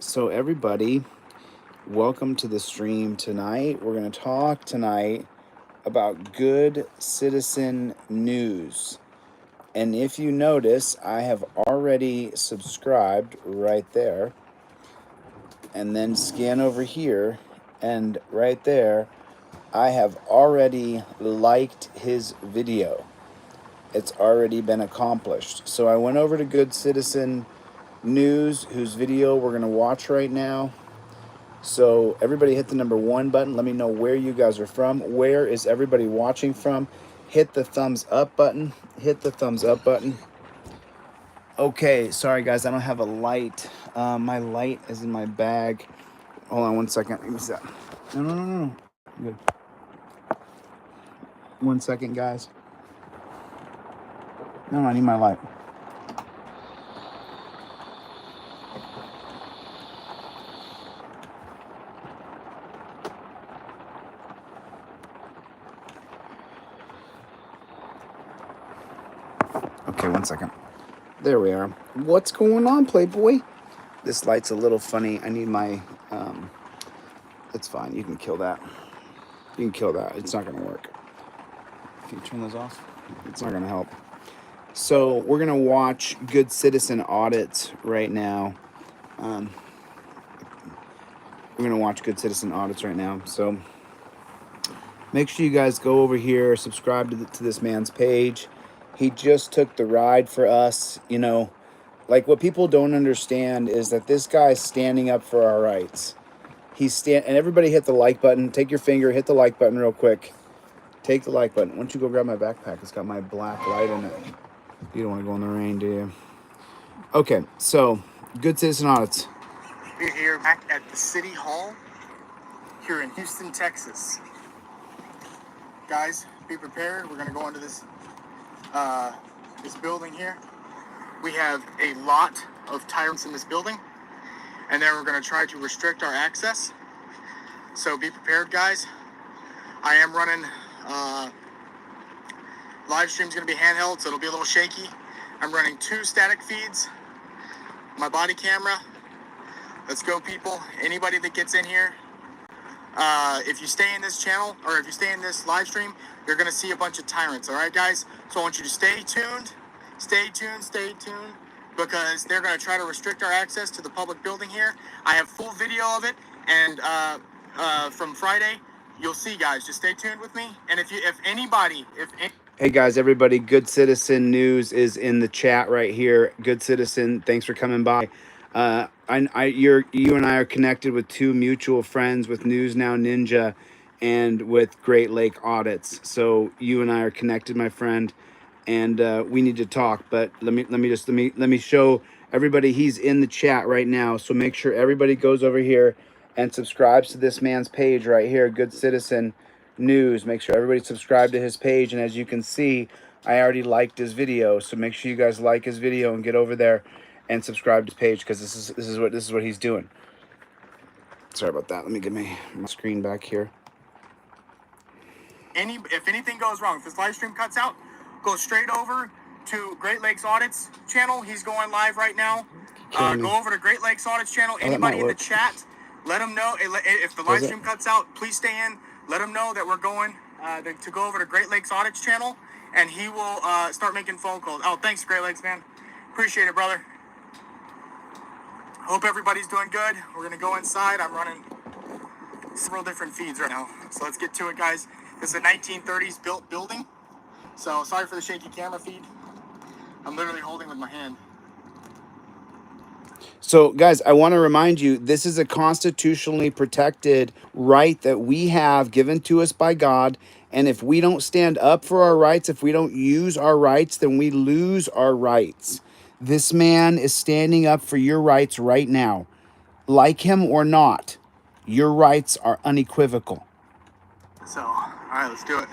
So everybody, welcome to the stream tonight. We're going to talk tonight about good citizen news. And if you notice, I have already subscribed right there. And then scan over here, and right there, I have already liked his video. It's already been accomplished. So I went over to Good Citizen News, whose video we're going to watch right now. So everybody hit the number 1 button. Let me know where you guys are from. Where is everybody watching from? Hit the thumbs up button. Hit the thumbs up button. Okay, sorry guys, I don't have a light. My light is in my bag. Hold on 1 second. Give me that. No. Good. 1 second, guys. No, I need my light. Okay, 1 second. There we are. What's going on, Playboy? This light's a little funny. I need my, it's fine. You can kill that. You can kill that. It's not going to work. If you turn those off, it's not going to help. So we're going to watch Good Citizen Audits right now. We're going to watch Good Citizen Audits right now. So make sure you guys go over here, subscribe to this man's page. He just took the ride for us. You know, like what people don't understand is that this guy's standing up for our rights. And everybody hit the like button. Take your finger, hit the like button real quick. Take the like button. Why don't you go grab my backpack? It's got my black light in it. You don't want to go in the rain, do you? Okay, so Good Citizen Audits. We're here back at the City Hall here in Houston, Texas. Guys, be prepared. We're going to go into this building here. We have a lot of tyrants in this building, and then we're going to try to restrict our access. So be prepared, guys. I am running live stream's going to be handheld, so it'll be a little shaky. I'm running 2 static feeds, my body camera. Let's go, people. Anybody that gets in here, if you stay in this channel, or if you stay in this live stream, you're going to see a bunch of tyrants, all right, guys? So I want you to stay tuned, because they're going to try to restrict our access to the public building here. I have full video of it, and from Friday, you'll see, guys. Just stay tuned with me. And Hey guys, everybody, Good Citizen News is in the chat right here. Good Citizen, thanks for coming by. You and I are connected with 2 mutual friends, with News Now Ninja and with Great Lake Audits. So you and I are connected, my friend, and we need to talk. But let me show everybody he's in the chat right now. So make sure everybody goes over here and subscribes to this man's page right here, Good Citizen News. Make sure everybody subscribe to his page, and as you can see, I already liked his video. So make sure you guys like his video and get over there and subscribe to his page, because this is what he's doing. Sorry about that. Let me get my screen back here. If anything goes wrong, if this live stream cuts out, go straight over to Great Lakes Audits channel. He's going live right now. Go over to Great Lakes Audits channel. Anybody in the chat, let them know. If the live stream cuts out, please stay in. Let him know that we're going to go over to Great Lakes Audits channel, and he will start making phone calls. Oh, thanks, Great Lakes, man. Appreciate it, brother. Hope everybody's doing good. We're going to go inside. I'm running several different feeds right now. So let's get to it, guys. This is a 1930s built building. So sorry for the shaky camera feed. I'm literally holding with my hand. So, guys, I want to remind you, this is a constitutionally protected right that we have given to us by God. And if we don't stand up for our rights, if we don't use our rights, then we lose our rights. This man is standing up for your rights right now. Like him or not, your rights are unequivocal. So, all right, let's do it.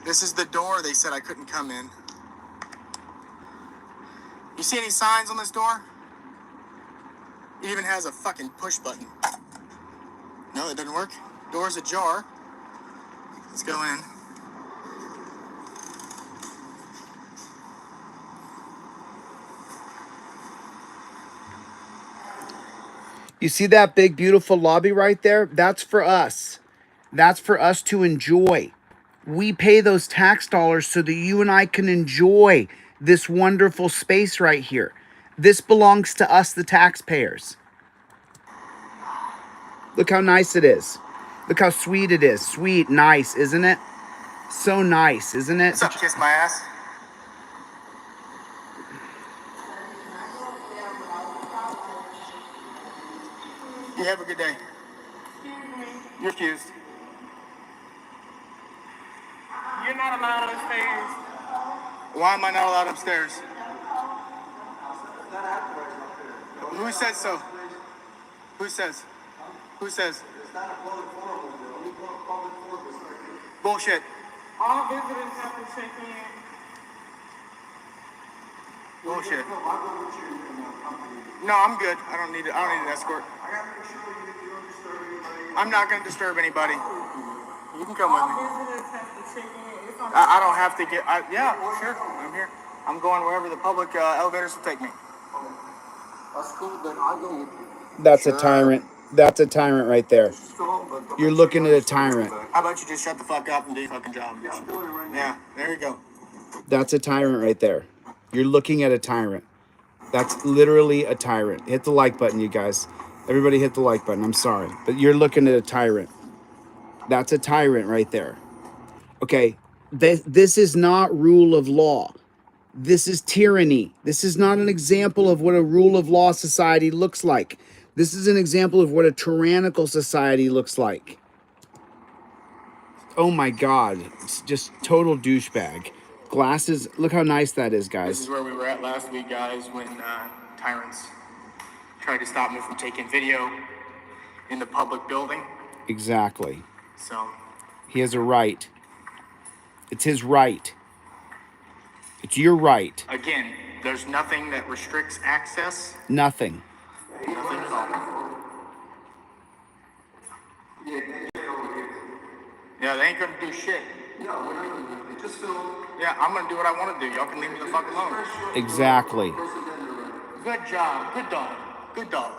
This is the door they said I couldn't come in. You see any signs on this door? It even has a fucking push button. No, it doesn't work. Door's ajar. Let's go in. You see that big, beautiful lobby right there? That's for us. That's for us to enjoy. We pay those tax dollars so that you and I can enjoy this wonderful space right here. This belongs to us, the taxpayers. Look how nice it is. Look how sweet it is. Sweet, nice, isn't it? So nice, isn't it? What's up, kiss my ass? You have a good day. You're accused. You're not allowed upstairs. Why am I not allowed upstairs? Who says so? Who says? Who says? Bullshit. All visitors have to check in. Bullshit. No, I'm good. I don't need an escort. I'm not gonna disturb anybody. You can come with All me. visitors have to check in. It's on I don't have to get. Yeah, sure. I'm here. I'm going wherever the public elevators will take me. That's cool, then I'll go with you. That's a tyrant. That's a tyrant right there. You're looking at a tyrant. How about you just shut the fuck up and do your fucking job? Yeah, there you go. That's a tyrant right there. You're looking at a tyrant. That's literally a tyrant. Hit the like button, you guys. Everybody hit the like button. I'm sorry. But you're looking at a tyrant. That's a tyrant right there. Okay. This is not rule of law. This is tyranny. This is not an example of what a rule of law society looks like. This is an example of what a tyrannical society looks like. Oh my God. It's just total douchebag. Glasses. Look how nice that is, This guys. is where we were at last week, guys, when tyrants tried to stop me from taking video in the public building. Exactly. So, He has a right. It's his right. It's your right. again, there's nothing that restricts access. Nothing. Nothing at all. Yeah, they ain't gonna do shit. No, we're not gonna do it. Just film. Yeah, I'm gonna do what I want to do. Y'all can leave me the fuck alone. Exactly. Good job. Good dog. Good dog.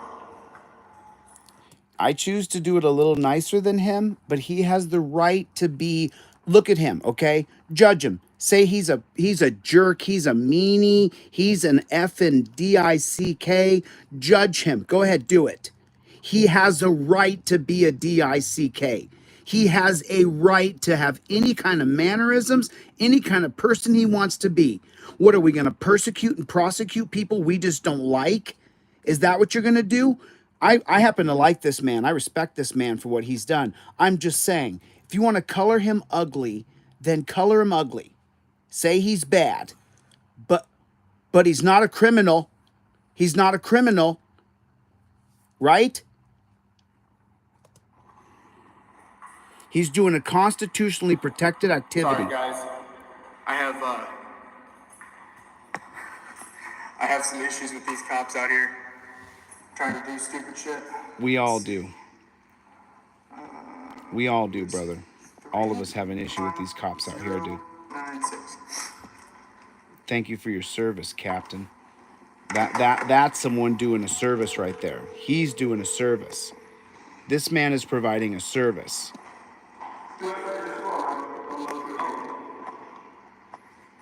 I choose to do it a little nicer than him, but he has the right to be. Look at him, okay? Judge him. Say he's a jerk, he's a meanie, he's an effing DICK. Judge him. Go ahead, do it. He has a right to be a DICK. He has a right to have any kind of mannerisms, any kind of person he wants to be. What are we going to persecute and prosecute people we just don't like? Is that what you're going to do? I happen to like this man. I respect this man for what he's done. I'm just saying, if you want to color him ugly, then color him ugly. Say he's bad. But he's not a criminal. He's not a criminal. Right? He's doing a constitutionally protected activity. Sorry, guys. I have some issues with these cops out here trying to do stupid shit. We all do. We all do, brother. All of us have an issue with these cops out here, dude. 96. Thank you for your service, Captain. That's someone doing a service right there. He's doing a service. This man is providing a service.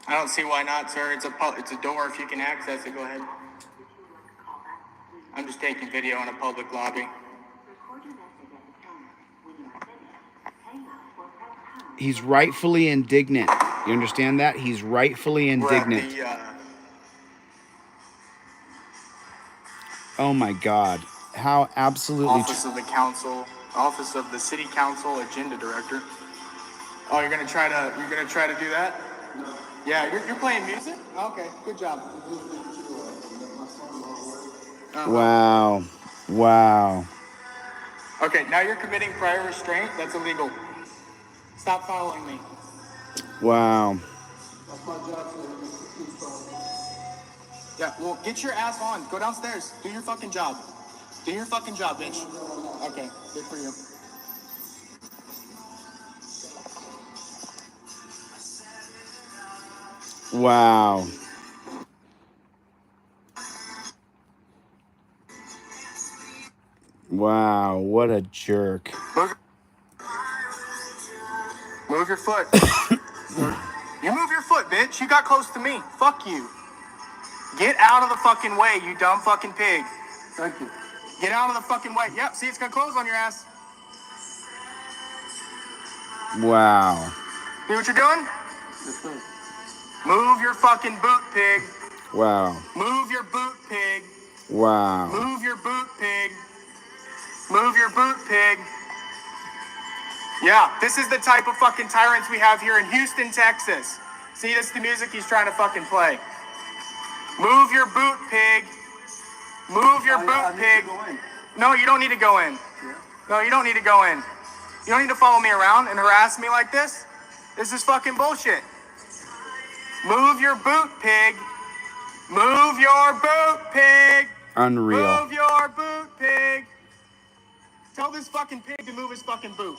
I don't see why not, sir. It's a door. If you can access it, go ahead. I'm just taking video in a public lobby. He's rightfully indignant. You understand that? He's rightfully indignant. We're at Oh my God. How the absolutely... office of the city council agenda director. Oh, you're gonna try to do that? Yeah, you're playing music? Okay, good job. Wow. Wow. Okay, now you're committing prior restraint. That's illegal. Stop following me. Wow. Yeah, well, get your ass on. Go downstairs. Do your fucking job. Do your fucking job, bitch. Okay, good for you. Wow. Wow, what a jerk. Move your foot. You move your foot, bitch. You got close to me. Fuck you. Get out of the fucking way, you dumb fucking pig. Thank you. Get out of the fucking way. Yep, see, it's gonna close on your ass. Wow. See what you're doing? Yes, sir. Move your fucking boot, pig. Wow. Move your boot, pig. Wow. Move your boot, pig. Move your boot, pig. Yeah, this is the type of fucking tyrants we have here in Houston, Texas. See, this is the music he's trying to fucking play. Move your boot, pig. Move your boot, pig. No, you don't need to go in. No, you don't need to go in. You don't need to follow me around and harass me like this. This is fucking bullshit. Move your boot, pig. Move your boot, pig. Unreal. Move your boot, pig. Tell this fucking pig to move his fucking boot.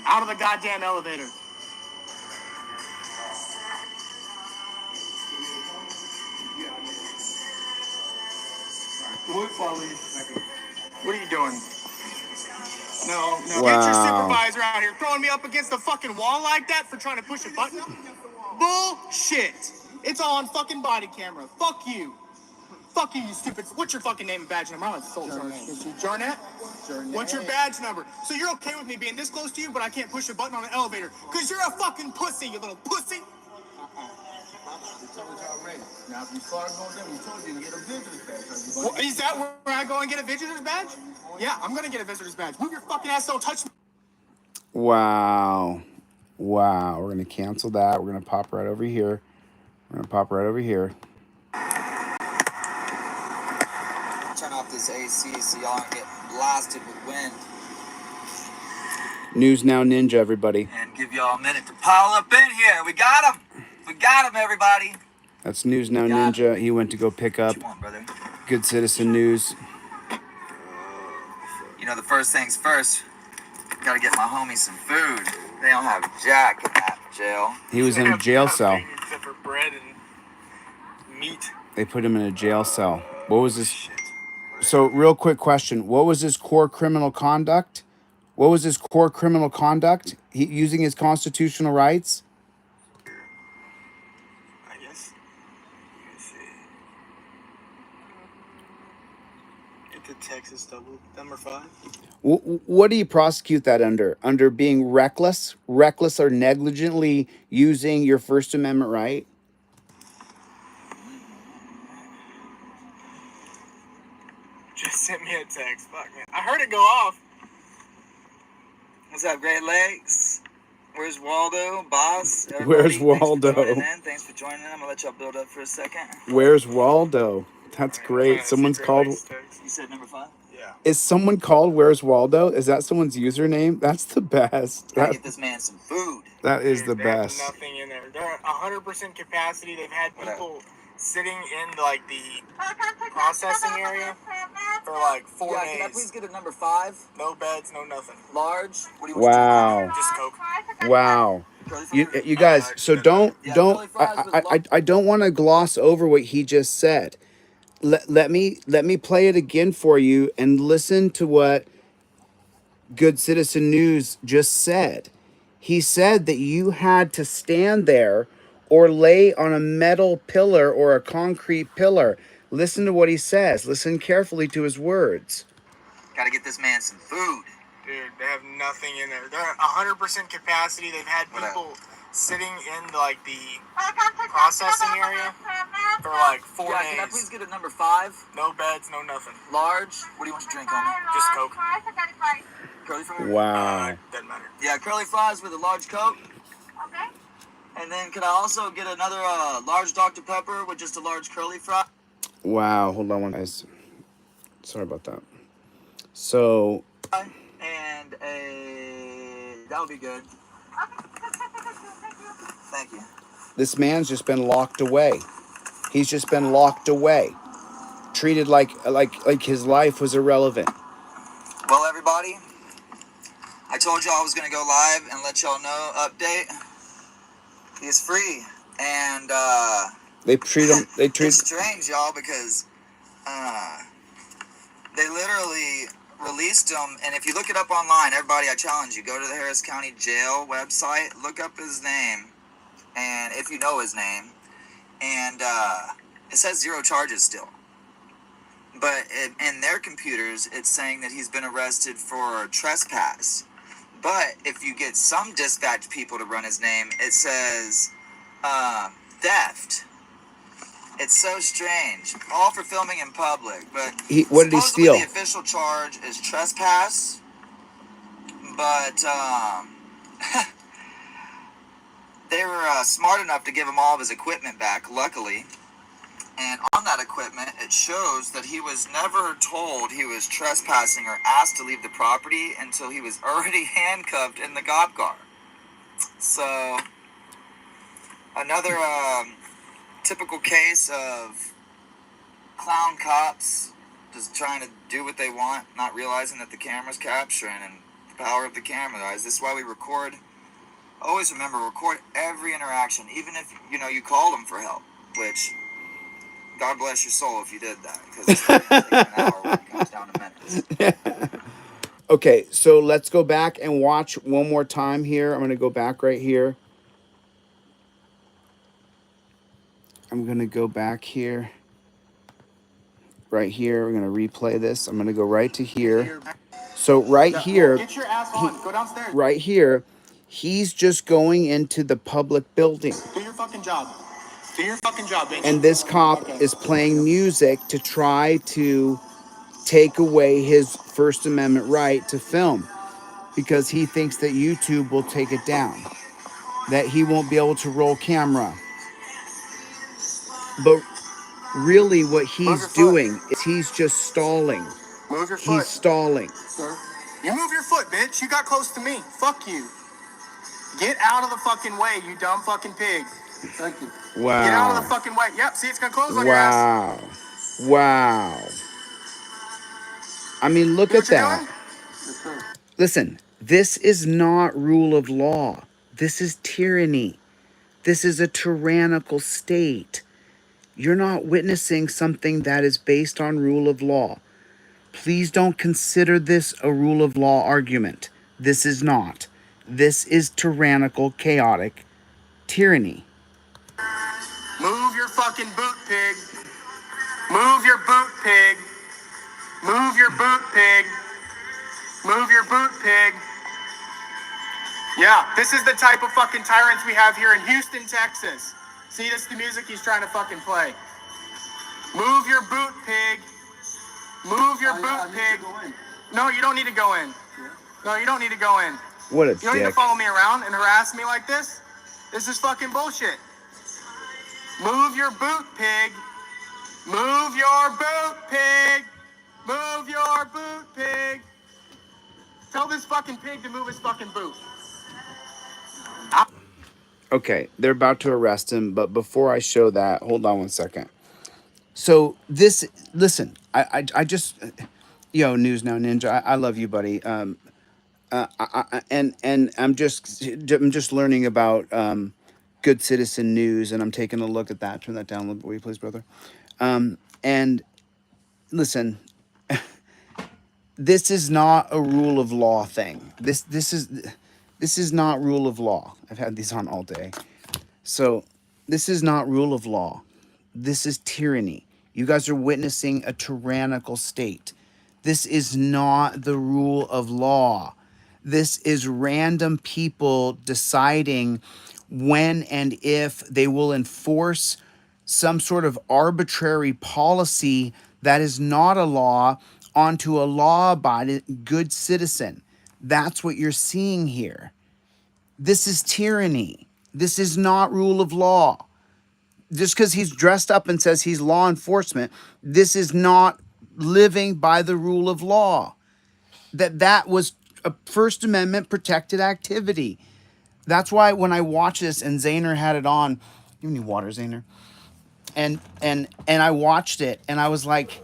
Out of the goddamn elevator. What are you doing? No. Wow. Get your supervisor out here throwing me up against the fucking wall like that for trying to push a button. Bullshit. It's all on fucking body camera. Fuck you. Fuck you, you stupid. What's your fucking name and badge number? I'm gonna insult your name. Jarnett? What's your badge number? So you're okay with me being this close to you, but I can't push a button on an elevator? Because you're a fucking pussy, you little pussy. Now, if you start going there, we told you to get a visitor's badge. Well, is that where I go and get a visitor's badge? Yeah, I'm gonna get a visitor's badge. Move your fucking ass, don't touch me. Wow. Wow. We're going to cancel that. We're going to pop right over here. We're going to pop right over here. Turn off this AC so y'all don't get blasted with wind. News Now Ninja, everybody. And give y'all a minute to pile up in here. We got him. We got him, everybody. That's News Now Ninja. He went to go pick up What you want, brother? Good Citizen News. You know, the first things first, gotta get my homies some food. They don't have jack in that jail. He was in a jail cell. Except for bread and meat. They put him in a jail cell. What was his... So, real quick question. What was his core criminal conduct? What was his core criminal conduct? He using his constitutional rights? I guess. Let me see. It's a Texas double, number 5. What do you prosecute that under? Under being reckless or negligently using your First Amendment right? Just sent me a text. Fuck, man. I heard it go off. What's up, Great Lakes? Where's Waldo, boss? Everybody, Where's Waldo? Thanks for joining in. I'm gonna let y'all build up for a second. Where's Waldo? That's great. Someone's called... You said number 5? Yeah. Is someone called Where's Waldo? Is that someone's username? That's the best. Gotta get this man some food. That is the They have best. nothing in there. They're 100% capacity. They've had people sitting in like the processing area for like 4 Yeah, days. can I please get a number 5? No beds, no nothing. Large? What do you want? Wow. Just Coke. Wow. You guys, so don't I don't want to gloss over what he just said. Let me play it again for you and listen to what Good Citizen News just said. He said that you had to stand there or lay on a metal pillar or a concrete pillar. Listen to what he says. Listen carefully to his words. Gotta get this man some food. Dude, they have nothing in there. They're 100% capacity. They've had people sitting in like the processing area for like 4 days. Can I please get a number 5? No beds, no nothing. Large? What do you want to drink, homie? Just Coke. Curly fries? Wow. Doesn't matter. Yeah, curly fries with a large Coke. Okay. And then could I also get another large Dr. Pepper with just a large curly fry? Wow. Hold on, guys. Sorry about that. So... And a... That would be good. Thank you. This man's just been locked away. He's just been locked away. Treated like his life was irrelevant. Well, everybody, I told y'all I was going to go live and let y'all know, update. He's free. And, They treat him... It's strange, y'all, because, they literally released him, and if you look it up online, everybody, I challenge you, go to the Harris County Jail website, look up his name, and if you know his name, and it says 0 charges still. But in their computers, it's saying that he's been arrested for trespass. But if you get some dispatch people to run his name, it says theft. It's so strange. All for filming in public. But What did he steal? The official charge is trespass. But they were smart enough to give him all of his equipment back, luckily. And on that equipment, it shows that he was never told he was trespassing or asked to leave the property until he was already handcuffed in the cop car. So, another typical case of clown cops just trying to do what they want, not realizing that the camera's capturing, and the power of the camera, guys. This is why we record. Always remember, record every interaction, even if, you called them for help, which... God bless your soul if you did that, because it's going to take an hour when it comes down to minutes. Okay, so let's go back and watch one more time here. I'm going to go back right here. I'm going to go back here. Right here. We're going to replay this. I'm going to go right to here. So right here. Get your ass on. Go downstairs. Right here. He's just going into the public building. Do your fucking job. Do your fucking job, bitch. And this cop is playing music to try to take away his First Amendment right to film, because he thinks that YouTube will take it down, that he won't be able to roll camera. But really what he's doing is he's just stalling. Move your foot. He's stalling. Sir. You move your foot, bitch. You got close to me. Fuck you. Get out of the fucking way, you dumb fucking pig. Thank you. Wow. Get out of the fucking way. Yep, see, it's gonna close on your ass. Wow. I mean, look at that. Yes, sir. Listen, this is not rule of law. This is tyranny. This is a tyrannical state. You're not witnessing something that is based on rule of law. Please don't consider this a rule of law argument. This is not. This is tyrannical, chaotic tyranny. Move your fucking boot, pig. Move your boot, pig. Move your boot, pig. Move your boot, pig. Yeah, this is the type of fucking tyrants we have here in Houston, Texas. See, that's the music he's trying to fucking play. Move your boot, pig. Move your boot, pig. No, you don't need to go in. No, you don't need to go in. What a You don't need to dick. follow me around and harass me like this. This is fucking bullshit. Move your boot, pig. Move your boot, pig. Move your boot, pig. Tell this fucking pig to move his fucking boot. Okay, they're about to arrest him, but before I show that, hold on one second. So this, listen, I just, News Now Ninja, I love you, buddy. And I'm just learning about Good Citizen News, and I'm taking a look at that. Turn that down a little bit, will you please, brother? And listen, this is not a rule of law thing. This is not rule of law. I've had these on all day. So this is not rule of law. This is tyranny. You guys are witnessing a tyrannical state. This is not the rule of law. This is random people deciding when and if they will enforce some sort of arbitrary policy that is not a law onto a law-abiding good citizen. That's what you're seeing here. This is tyranny. This is not rule of law. Just because he's dressed up and says he's law enforcement, this is not living by the rule of law. That was a First Amendment protected activity. That's why when I watched this and Zayner had it on, you need water, Zayner? And I watched it and I was like,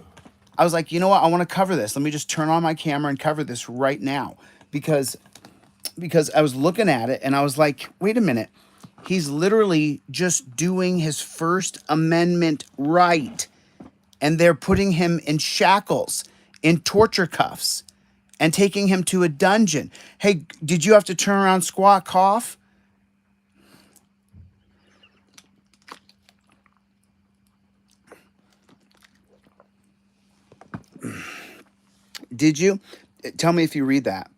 you know what? I want to cover this. Let me just turn on my camera and cover this right now. Because I was looking at it and I was like, wait a minute. He's literally just doing his First Amendment right. And they're putting him in shackles, in torture cuffs. and taking him to a dungeon. Hey, did you have to turn around, squat, cough? Did you? Tell me if you read that.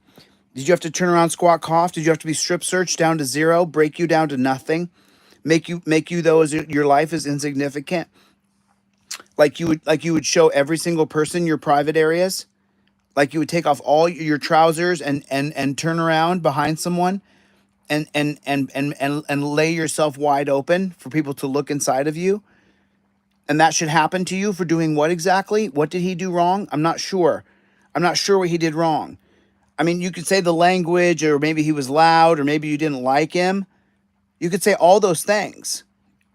Did you have to turn around, squat, cough? Did you have to be strip searched down to zero, break you down to nothing, make you though as your life is insignificant? Like you would show every single person your private areas? Like you would take off all your trousers and turn around behind someone and lay yourself wide open for people to look inside of you? And that should happen to you for doing what exactly? What did he do wrong? I'm not sure. I'm not sure what he did wrong. I mean, you could say the language, or maybe he was loud, or maybe you didn't like him. You could say all those things.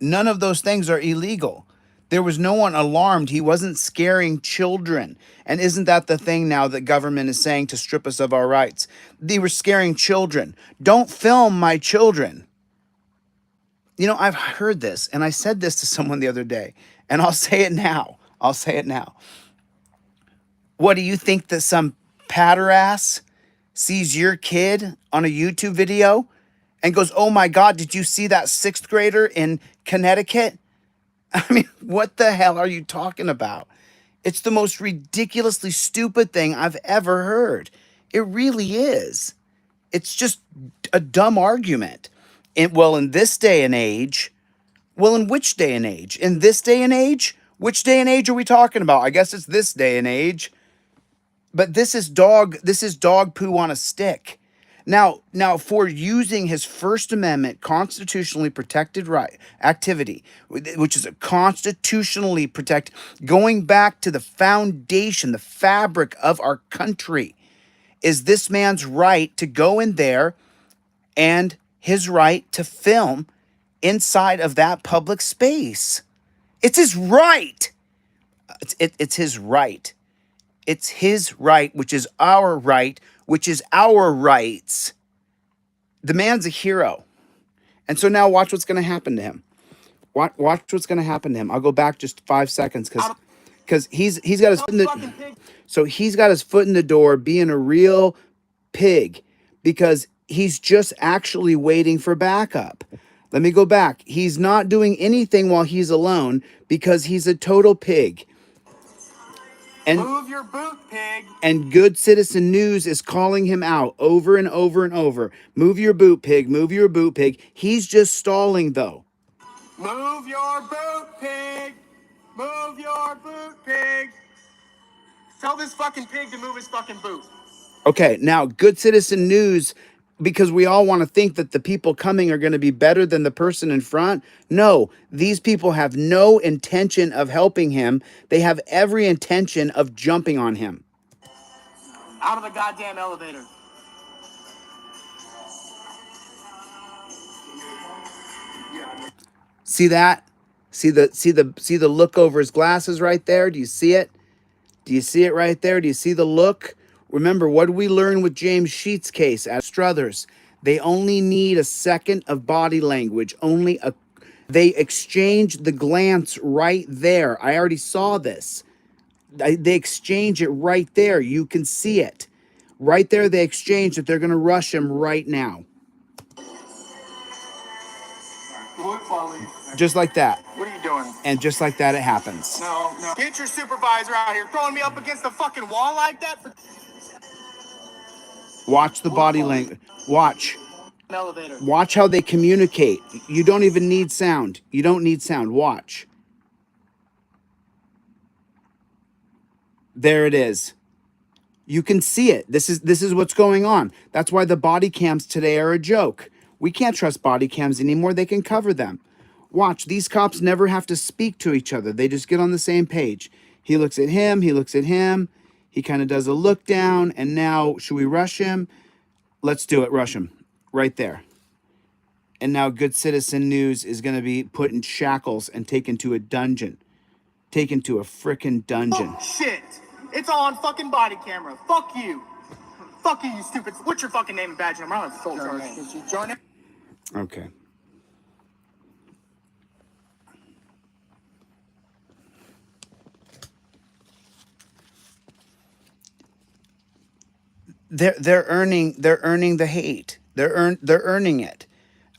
None of those things are illegal. There was no one alarmed. He wasn't scaring children. And isn't that the thing now that government is saying to strip us of our rights? They were scaring children. Don't film my children. You know, I've heard this, and I said this to someone the other day, and I'll say it now. I'll say it now. What do you think, that some patter ass sees your kid on a YouTube video and goes, "Oh my God, did you see that 6th grader in Connecticut?" I mean, what the hell are you talking about? It's the most ridiculously stupid thing I've ever heard. It really is. It's just a dumb argument. In this day and age, in which day and age? In this day and age? Which day and age are we talking about? I guess it's this day and age. But this is dog poo on a stick. Now, for using his First Amendment constitutionally protected right activity, which is a constitutionally protected, going back to the foundation, the fabric of our country, is this man's right to go in there and his right to film inside of that public space. It's his right. It's his right. It's his right, which is our right, which is our rights. The man's a hero. And so now watch what's going to happen to him. Watch what's going to happen to him. I'll go back just 5 seconds because he's got his foot in he's got his foot in the door being a real pig because he's just actually waiting for backup. Let me go back. He's not doing anything while he's alone because he's a total pig. And Move your boot, pig. And Good Citizen News is calling him out over and over and over. Move your boot, pig. Move your boot, pig. He's just stalling, though. Move your boot, pig. Move your boot, pig. Tell this fucking pig to move his fucking boot. Okay, now, Good Citizen News, because we all want to think that the people coming are going to be better than the person in front. No, these people have no intention of helping him. They have every intention of jumping on him. Out of the goddamn elevator. See that? See the look over his glasses right there? Do you see it? Do you see it right there? Do you see the look? Remember, what did we learn with James Sheets' case at Struthers? They only need a second of body language. They exchange the glance right there. I already saw this. They exchange it right there. You can see it. Right there, they exchange that they're going to rush him right now. Just like that. What are you doing? And just like that, it happens. No. Get your supervisor out here throwing me up against the fucking wall like that. Watch the body language. Watch. Elevator. Watch how they communicate. You don't even need sound. You don't need sound. Watch. There it is. You can see it. This is what's going on. That's why the body cams today are a joke. We can't trust body cams anymore. They can cover them. Watch. These cops never have to speak to each other. They just get on the same page. He looks at him. He looks at him. He kind of does a look down. And now, should we rush him? Let's do it. Rush him. Right there. And now Good Citizen News is going to be put in shackles and taken to a dungeon. Taken to a frickin' dungeon. Oh, shit. It's all on fucking body camera. Fuck you. Fuck you, you stupid. What's your fucking name and badge number? I'm gonna insult your name. Okay. they're earning the hate. They're earning it.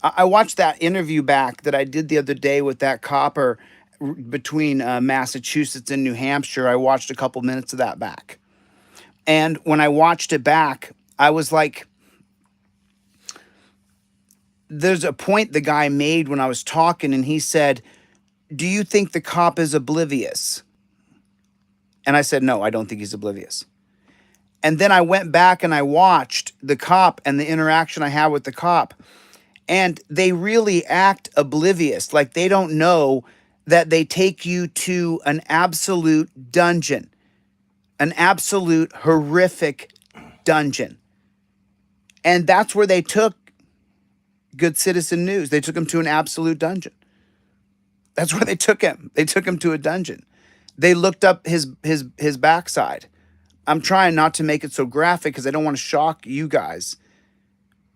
I watched that interview back that I did the other day with that copper between Massachusetts and New Hampshire. I watched a couple minutes of that back. And when I watched it back, I was like, there's a point the guy made when I was talking, and he said, "Do you think the cop is oblivious?" And I said, "No, I don't think he's oblivious." And then I went back and I watched the cop and the interaction I had with the cop, and they really act oblivious, like they don't know that they take you to an absolute dungeon, an absolute horrific dungeon. And that's where they took Good Citizen News. They took him to an absolute dungeon. That's where they took him. They took him to a dungeon. They looked up his backside. I'm trying not to make it so graphic because I don't want to shock you guys.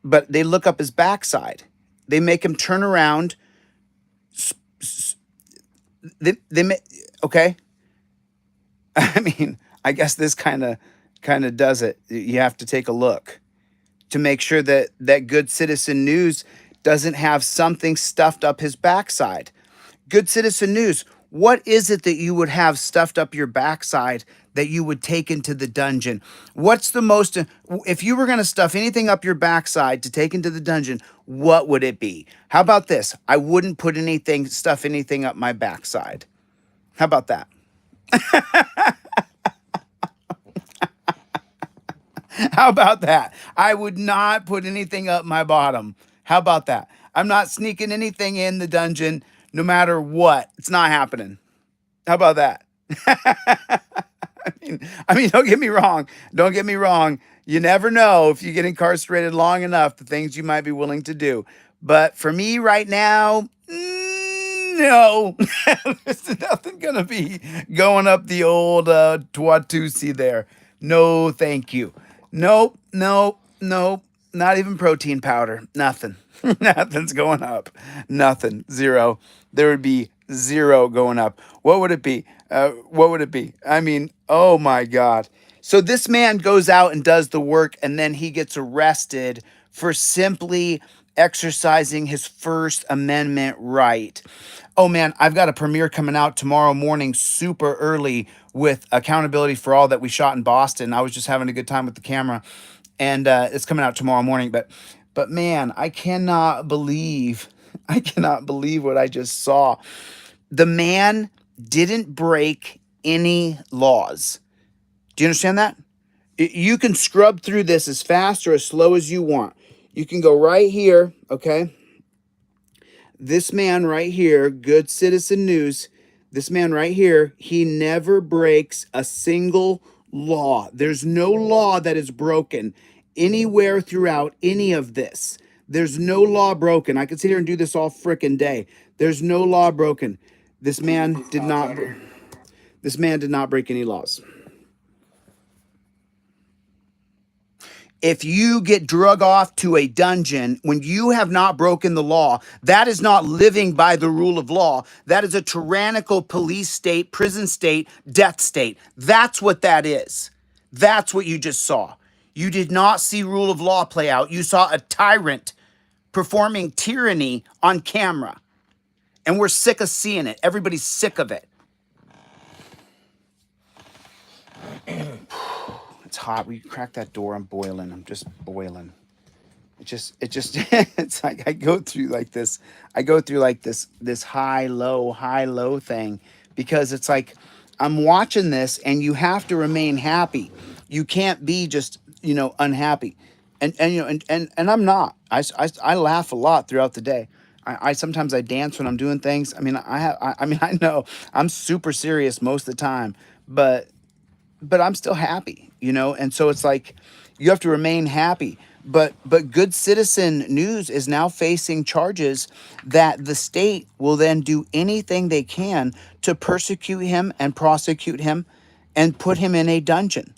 But they look up his backside. They make him turn around. Okay. I mean, I guess this kind of does it. You have to take a look to make sure that Good Citizen News doesn't have something stuffed up his backside. Good Citizen News, what is it that you would have stuffed up your backside that you would take into the dungeon? What's the most, if you were going to stuff anything up your backside to take into the dungeon, what would it be? How about this? I wouldn't put stuff anything up my backside. How about that? How about that? I would not put anything up my bottom. How about that? I'm not sneaking anything in the dungeon no matter what. It's not happening. How about that? I mean, don't get me wrong. Don't get me wrong. You never know if you get incarcerated long enough, the things you might be willing to do. But for me right now, no. There's nothing going to be going up the old Tuatusi there. No, thank you. Nope. Not even protein powder. Nothing. Nothing's going up. Nothing. Zero. There would be zero going up. What would it be? What would it be? I mean, oh my God. So this man goes out and does the work, and then he gets arrested for simply exercising his First Amendment right. Oh man, I've got a premiere coming out tomorrow morning super early with Accountability for All that we shot in Boston. I was just having a good time with the camera, and it's coming out tomorrow morning. But man, I cannot believe what I just saw. The man didn't break any laws. Do you understand that? You can scrub through this as fast or as slow as you want. You can go right here, okay? This man right here, Good Citizen News, this man right here, he never breaks a single law. There's no law that is broken anywhere throughout any of this. There's no law broken. I could sit here and do this all frickin' day. There's no law broken. This man did not break any laws. If you get drug off to a dungeon when you have not broken the law, that is not living by the rule of law. That is a tyrannical police state, prison state, death state. That's what that is. That's what you just saw. You did not see rule of law play out. You saw a tyrant performing tyranny on camera. And we're sick of seeing it. Everybody's sick of it. It's hot. We crack that door. I'm boiling. I'm just boiling. It's like I go through like this high low thing, because it's like I'm watching this and you have to remain happy. You can't be just, unhappy. And I'm not. I laugh a lot throughout the day. I sometimes I dance when I'm doing things. I mean, I know I'm super serious most of the time, but I'm still happy, and so it's like you have to remain happy. But Good Citizen News is now facing charges that the state will then do anything they can to persecute him and prosecute him and put him in a dungeon.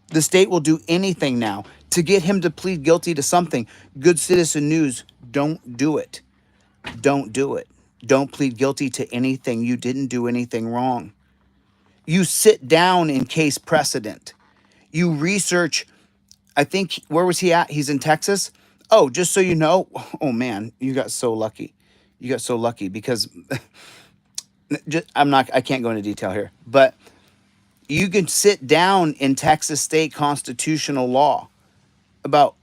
The state will do anything now to get him to plead guilty to something. Good Citizen News, don't do it. Don't do it. Don't plead guilty to anything. You didn't do anything wrong. You sit down in case precedent. You research I think, where was he at? He's in Texas. Oh, just so you know, oh man, you got so lucky. You got so lucky because I can't go into detail here, but you can sit down in Texas state constitutional law about,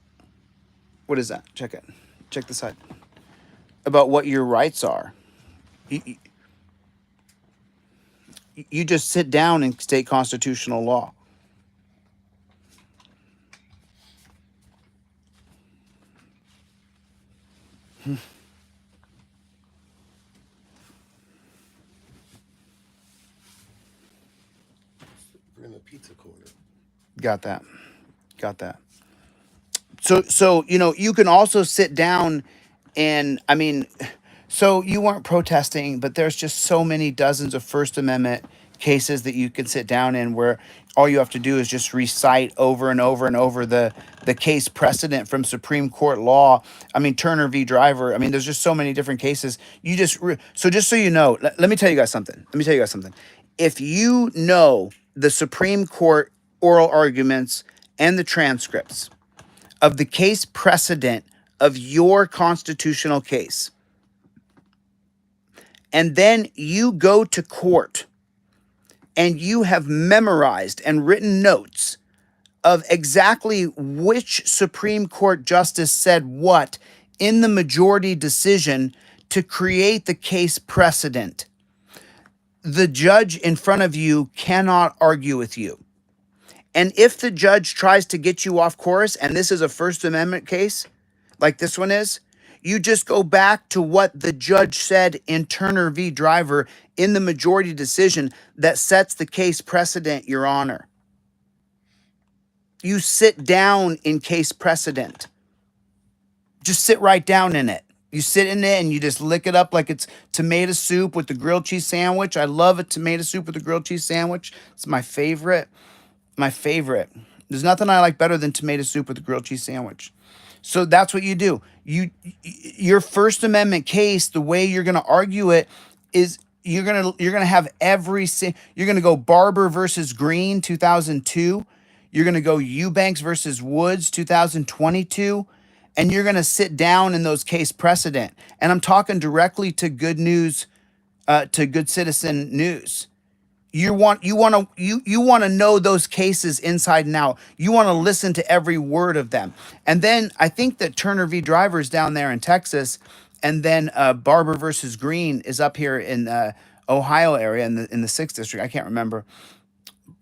what is that? Check it. Check the side. About what your rights are. You just sit down in state constitutional law. We're in the pizza corner. Got that. Got that. So you can also sit down and, I mean, so you weren't protesting, but there's just so many dozens of First Amendment cases that you can sit down in where all you have to do is just recite over and over and over the case precedent from Supreme Court law. I mean, Turner v. Driver. I mean, there's just so many different cases. So just so you know, let me tell you guys something. If you know the Supreme Court oral arguments and the transcripts of the case precedent of your constitutional case, and then you go to court and you have memorized and written notes of exactly which Supreme Court justice said what in the majority decision to create the case precedent, the judge in front of you cannot argue with you. And if the judge tries to get you off course, and this is a First Amendment case, like this one is, you just go back to what the judge said in Turner v. Driver in the majority decision that sets the case precedent, Your Honor. You sit down in case precedent. Just sit right down in it. You sit in it and you just lick it up like it's tomato soup with the grilled cheese sandwich. I love a tomato soup with a grilled cheese sandwich. It's my favorite. My favorite. There's nothing I like better than tomato soup with a grilled cheese sandwich. So that's what you do. Your First Amendment case, the way you're going to argue it is you're going to have you're going to go Barber versus Green 2002. You're going to go Eubanks versus Woods 2022, and you're going to sit down in those case precedent. And I'm talking directly to Good News, to Good Citizen News. You want to know those cases inside and out. You want to listen to every word of them. And then I think that Turner v. Driver is down there in Texas, and then Barber versus Green is up here in Ohio area in the 6th district. I can't remember,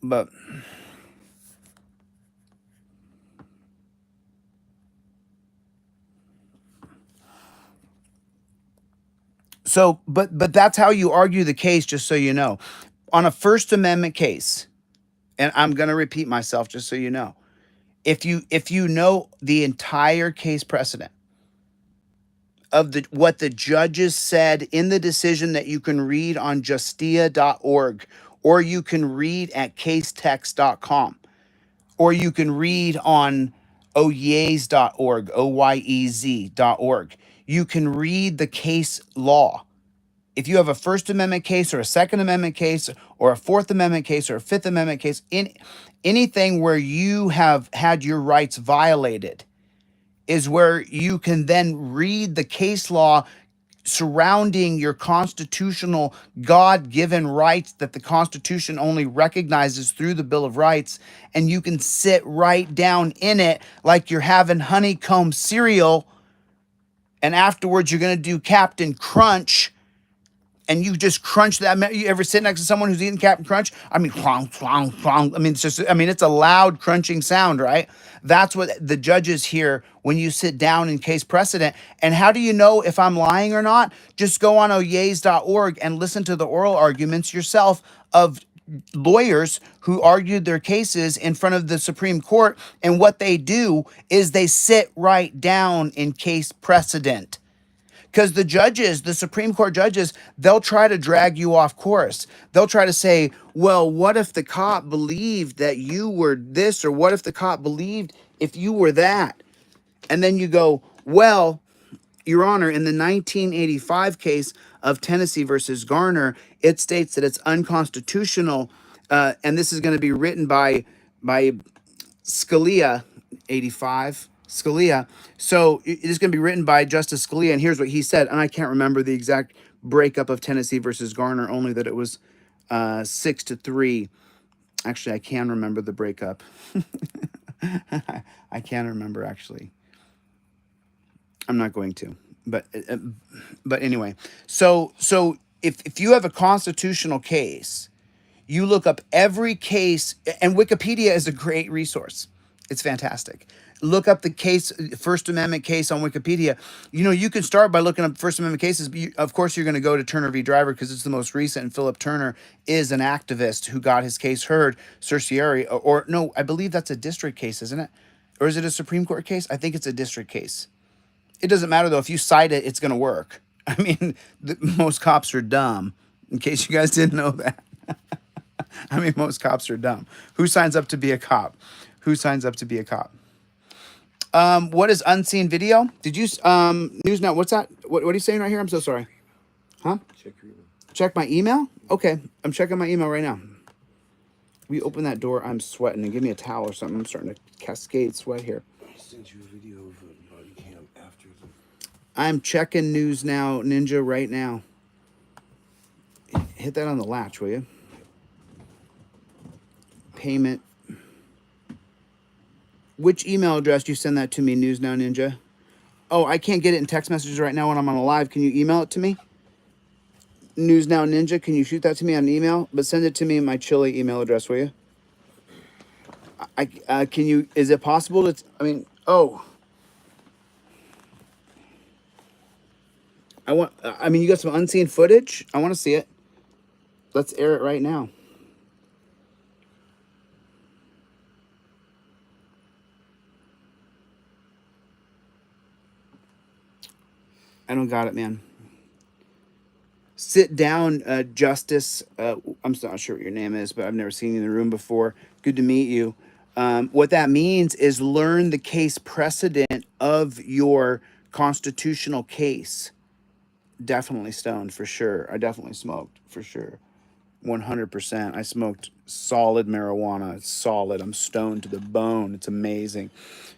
but so but that's how you argue the case. Just so you know. On a First Amendment case, and I'm going to repeat myself just so you know, if you know the entire case precedent of what the judges said in the decision that you can read on justia.org, or you can read at casetext.com, or you can read on oyez.org, oyez.org. You can read the case law. If you have a First Amendment case or a Second Amendment case or a Fourth Amendment case or a Fifth Amendment case, anything where you have had your rights violated is where you can then read the case law surrounding your constitutional God-given rights that the Constitution only recognizes through the Bill of Rights, and you can sit right down in it like you're having honeycomb cereal, and afterwards you're going to do Captain Crunch, and you just crunch that. You ever sit next to someone who's eating Captain Crunch? I mean, clong, clong, clong. I mean, it's a loud crunching sound, right? That's what the judges hear when you sit down in case precedent. And how do you know if I'm lying or not? Just go on oyez.org and listen to the oral arguments yourself of lawyers who argued their cases in front of the Supreme Court. And what they do is they sit right down in case precedent. Because the judges, the Supreme Court judges, they'll try to drag you off course. They'll try to say, well, what if the cop believed that you were this, or what if the cop believed if you were that? And then you go, well, Your Honor, in the 1985 case of Tennessee versus Garner, it states that it's unconstitutional, and this is going to be written by Scalia, 85, Scalia. So it is going to be written by Justice Scalia, and here's what he said. And I can't remember the exact breakup of Tennessee versus Garner, only that it was 6-3. Actually, I can remember the breakup. I can remember, actually. I'm not going to, but anyway. So if you have a constitutional case, you look up every case, and Wikipedia is a great resource. It's fantastic. Look up the case, First Amendment case on Wikipedia. You know, you can start by looking up First Amendment cases. But of course, you're going to go to Turner v. Driver because it's the most recent. And Philip Turner is an activist who got his case heard, certiorari, or no, I believe that's a district case, isn't it? Or is it a Supreme Court case? I think it's a district case. It doesn't matter, though. If you cite it, it's going to work. I mean, most cops are dumb, in case you guys didn't know that. I mean, most cops are dumb. Who signs up to be a cop? Who signs up to be a cop? What is unseen video? Did you, News Now, what's that? What are you saying right here? I'm so sorry. Huh? Check your email. Check my email? Okay, I'm checking my email right now. We open that door, I'm sweating, and give me a towel or something. I'm starting to cascade sweat here. I sent you a video of a body cam after the... I'm checking News Now Ninja right now. Hit that on the latch, will you? Payment. Which email address do you send that to me, News Now Ninja? Oh, I can't get it in text messages right now when I'm on a live. Can you email it to me? News Now Ninja, can you shoot that to me on email? But send it to me in my Chille email address, will you? Can you, is it possible to, I mean, oh. You got some unseen footage? I want to see it. Let's air it right now. I don't got it, man. Sit down, Justice. I'm not sure what your name is, but I've never seen you in the room before. Good to meet you. What that means is learn the case precedent of your constitutional case. Definitely stoned, for sure. I definitely smoked, for sure. 100%. I smoked solid marijuana. It's solid. I'm stoned to the bone. It's amazing.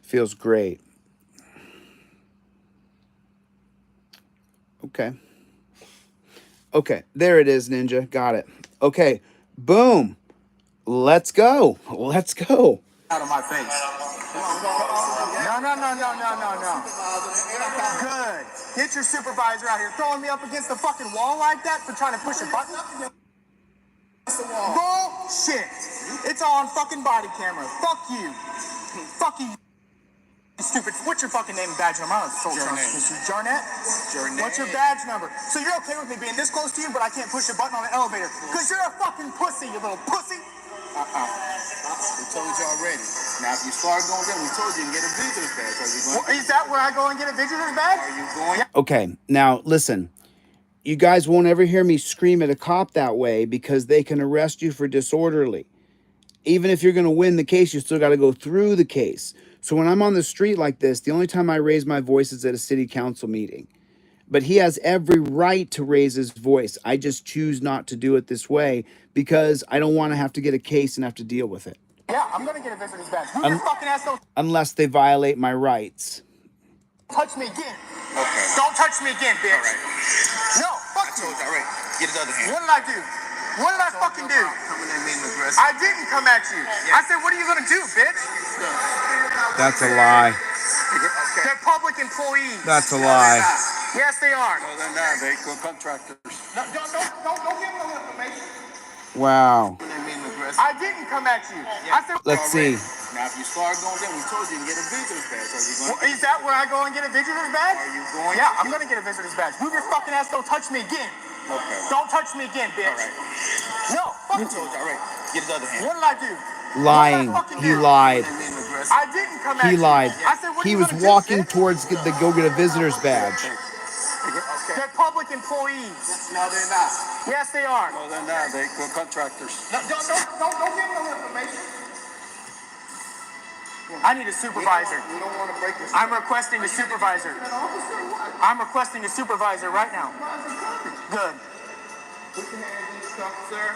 Feels great. Okay. Okay, there it is, Ninja. Got it. Okay, boom. Let's go. Let's go. Out of my face. No. Good. Get your supervisor out here. Throwing me up against the fucking wall like that for trying to push a button? Bullshit. It's on fucking body camera. Fuck you. Fuck you. Stupid. What's your fucking name and badge number? I'm Jarnett. Jarnett? What's your badge number? So you're okay with me being this close to you, but I can't push a button on the elevator? Because you're a fucking pussy, you little pussy. We told you already. Now, if you start going there, we told you to get a visitor's badge. Are you going? Well, is that where I go and get a visitor's badge? Are you going? Okay, now listen. You guys won't ever hear me scream at a cop that way because they can arrest you for disorderly. Even if you're going to win the case, you still got to go through the case. So when I'm on the street like this, the only time I raise my voice is at a city council meeting. But he has every right to raise his voice. I just choose not to do it this way because I don't want to have to get a case and have to deal with it. Yeah, I'm going to get a visitor's badge. Who your fucking ass don't Unless they violate my rights. touch me again. Okay. Don't touch me again, bitch. All right. No, fuck I you. told you already. Get his other hand. What did I do? What did I fucking do? Coming in being aggressive. I didn't come at you. I said, what are you going to do, bitch? That's a lie. Okay. They're public employees. That's a lie. Yes, they are. No, they're not. They're contractors. No, don't give them no information. Wow. Coming in being aggressive. I didn't come at you. I said, Let's see. Now, if you start going there, we told you to get a visitor's badge. Are you going? well, is that where I go and get a visitor's badge? Are you going? Yeah, I'm going to get a visitor's badge. Move your fucking ass. Don't touch me again. Okay. Don't touch me again, bitch. All right. No, fuck I you. told you already. Get his other hand. What did I do? Lying. What did I fucking He do? lied. Coming in being aggressive. I didn't come at He you. lied. I said, what are He you was gonna do, walking bitch? towards to go get a visitor's badge. Okay. They're public employees. No, they're not. Yes, they are. No, they're not. They're contractors. No, don't give them no information. I need a supervisor. We don't want to break this. I'm requesting a supervisor. I'm requesting a supervisor right now. Good. Put your hands in your cuffs, sir.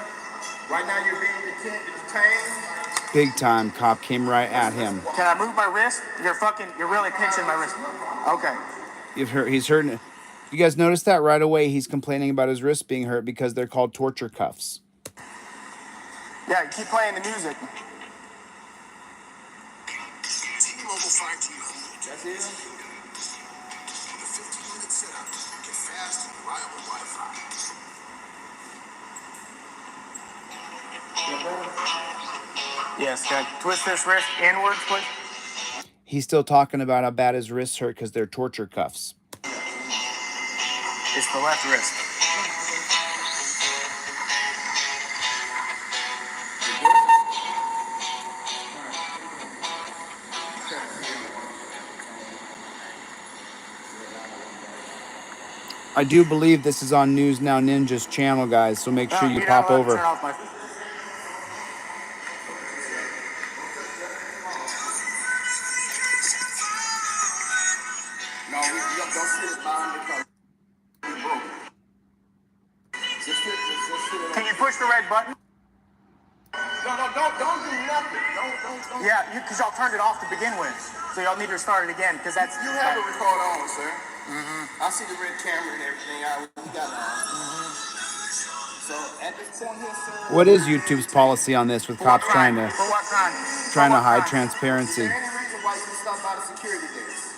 Right now you're being detained. Big time. Cop came right at him. Can I move my wrist? You're really pinching my wrist. Okay. He's hurting. You guys notice that right away? He's complaining about his wrist being hurt because they're called torture cuffs. Yeah, you keep playing the music. T-Mobile 5G home. That's it. With a 15-minute setup, get fast and reliable Wi-Fi. Yes, can I twist this wrist inwards, please? He's still talking about how bad his wrists hurt because they're torture cuffs. It's the left wrist. I do believe this is on News Now Ninja's channel, guys, so make sure you pop over. Turn off my... No, don't sit it down because it's broke. Just sit. Can you push the red button? No, don't do nothing. Don't. Yeah, because y'all turned it off to begin with. So y'all need to start it again, because that's... You have a record on, sir. I see the red camera and everything. We got it on. So at this point here, sir. What is YouTube's policy on this with cops trying to For what crime? hide transparency? Is there any reason why you stop by the security desk?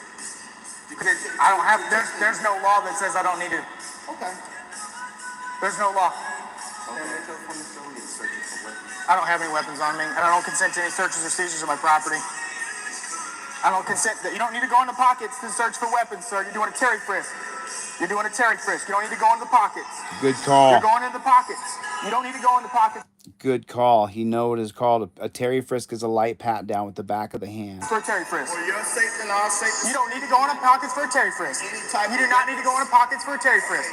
Because I don't have... There's no law that says I don't need to... Okay. There's no law. I don't have any weapons on me, and I don't consent to any searches or seizures of my property. I don't consent that. You don't need to go in the pockets to search for weapons, sir. You're doing a Terry frisk. You're doing a Terry frisk. You don't need to go into the pockets. Good call. You're going into the pockets. You don't need to go in the pockets. Good call. He know what is called a Terry frisk is a light pat down with the back of the hand. For a Terry frisk. For your safety and our safety. You don't need to go in the pockets for a Terry frisk. You do not need to go in the pockets for a Terry frisk.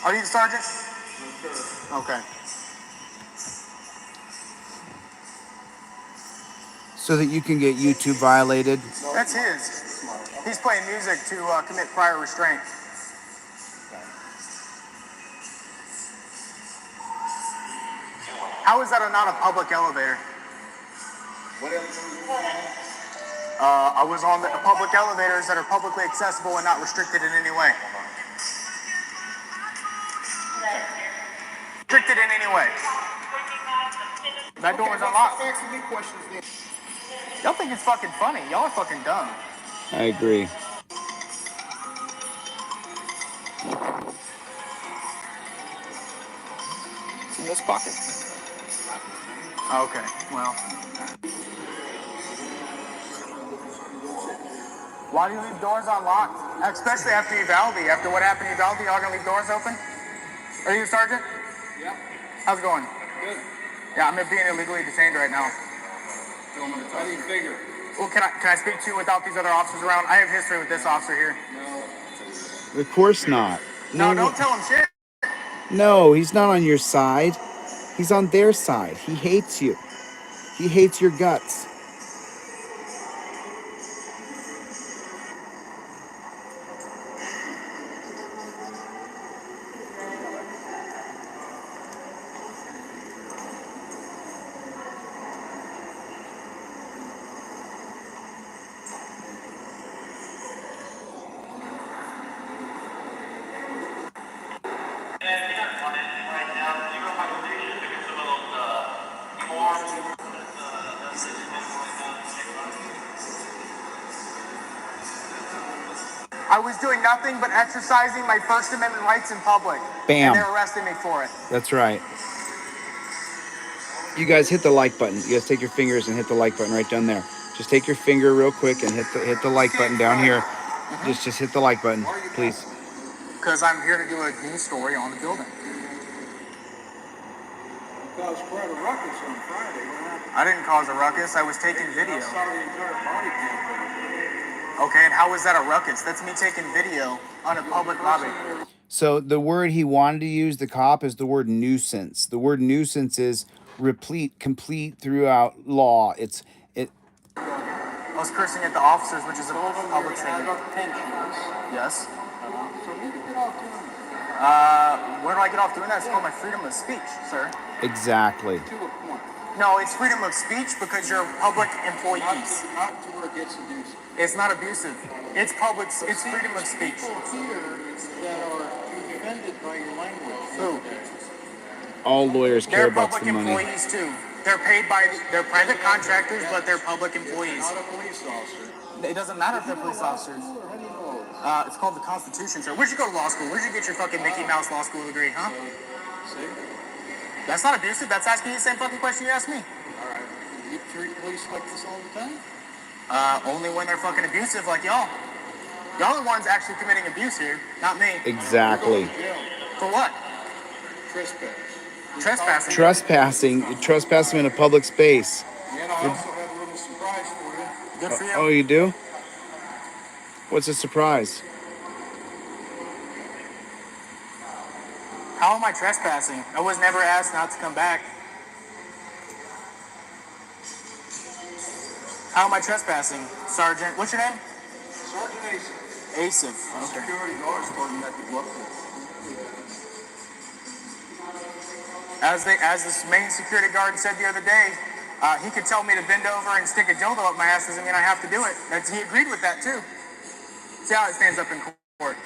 Are you the sergeant? Okay. So that you can get YouTube violated. That's his. He's playing music to commit prior restraint. How is that not a public elevator? What else? I was on the public elevators that are publicly accessible and not restricted in any way. Restricted in any way. That door is unlocked. Answer me questions then. Y'all think it's fucking funny. Y'all are fucking dumb. I agree. It's in this pocket. Okay, well. Why do you leave doors unlocked? Especially after Uvalde. After what happened in Uvalde, y'all gonna leave doors open? Are you a sergeant? Yep. How's it going? Good. Yeah, I'm being illegally detained right now. How do you figure? Well, can I speak to you without these other officers around? I have history with this officer here. No. Of course not. No, don't tell him shit. No, he's not on your side. He's on their side. He hates you. He hates your guts. I was doing nothing but exercising my First Amendment rights in public. Bam. And they're arresting me for it. That's right. You guys hit the like button. You guys take your fingers and hit the like button right down there. Just take your finger real quick and hit the like button down here. Just hit the like button, please. Because I'm here to do a news story on the building. Caused quite a ruckus on Friday. What happened? I didn't cause a ruckus. I was taking video. I saw the entire body cam. Okay, and how is that a ruckus? That's me taking video on a public lobby. So the word he wanted to use, the cop, is the word nuisance. The word nuisance is complete throughout law. I was cursing at the officers, which is a public statement. Yes. So you can get off camera. Where do I get off doing that? It's called my freedom of speech, sir. Exactly. No, it's freedom of speech because you're public employees. Not to where it gets abusive. It's not abusive. It's public. It's freedom of speech. People here that are offended by your language. Who? All lawyers care They're about public the money. employees too. They're paid by. They're private contractors, but they're public employees. Not a police officer. It doesn't matter if they're police officers. How do you know? It's called the Constitution, sir. Where'd you go to law school? Where'd you get your fucking Mickey Mouse law school degree, huh? See? That's not abusive. That's asking you the same fucking question you asked me. All right. You treat police like this all the time? Only when they're fucking abusive, like y'all. Y'all are the ones actually committing abuse here, not me. Exactly. Yeah. For what? Trespass. Trespassing. Trespassing in a public space. And I also have a little surprise for you. Good for you. Oh, you do? What's a surprise? How am I trespassing? I was never asked not to come back. How am I trespassing, Sergeant? What's your name? Sergeant Asif. Asif. Okay. Security guards told you not to go up there. As this main security guard said the other day, he could tell me to bend over and stick a dildo up my ass. Doesn't mean I have to do it. He agreed with that too. See how it stands up in court.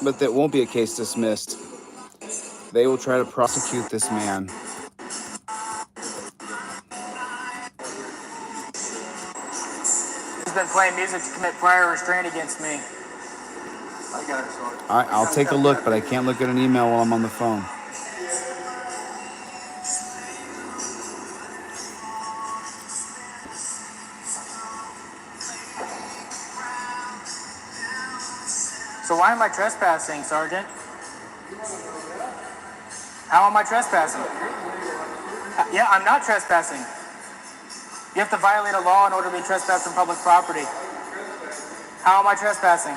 But that won't be a case dismissed. They will try to prosecute this man. He's been playing music to commit prior restraint against me. I got it, Sergeant. I'll take a look, but I can't look at an email while I'm on the phone. So why am I trespassing, Sergeant? How am I trespassing? Yeah, I'm not trespassing. You have to violate a law in order to be trespassed from public property. How am I trespassing?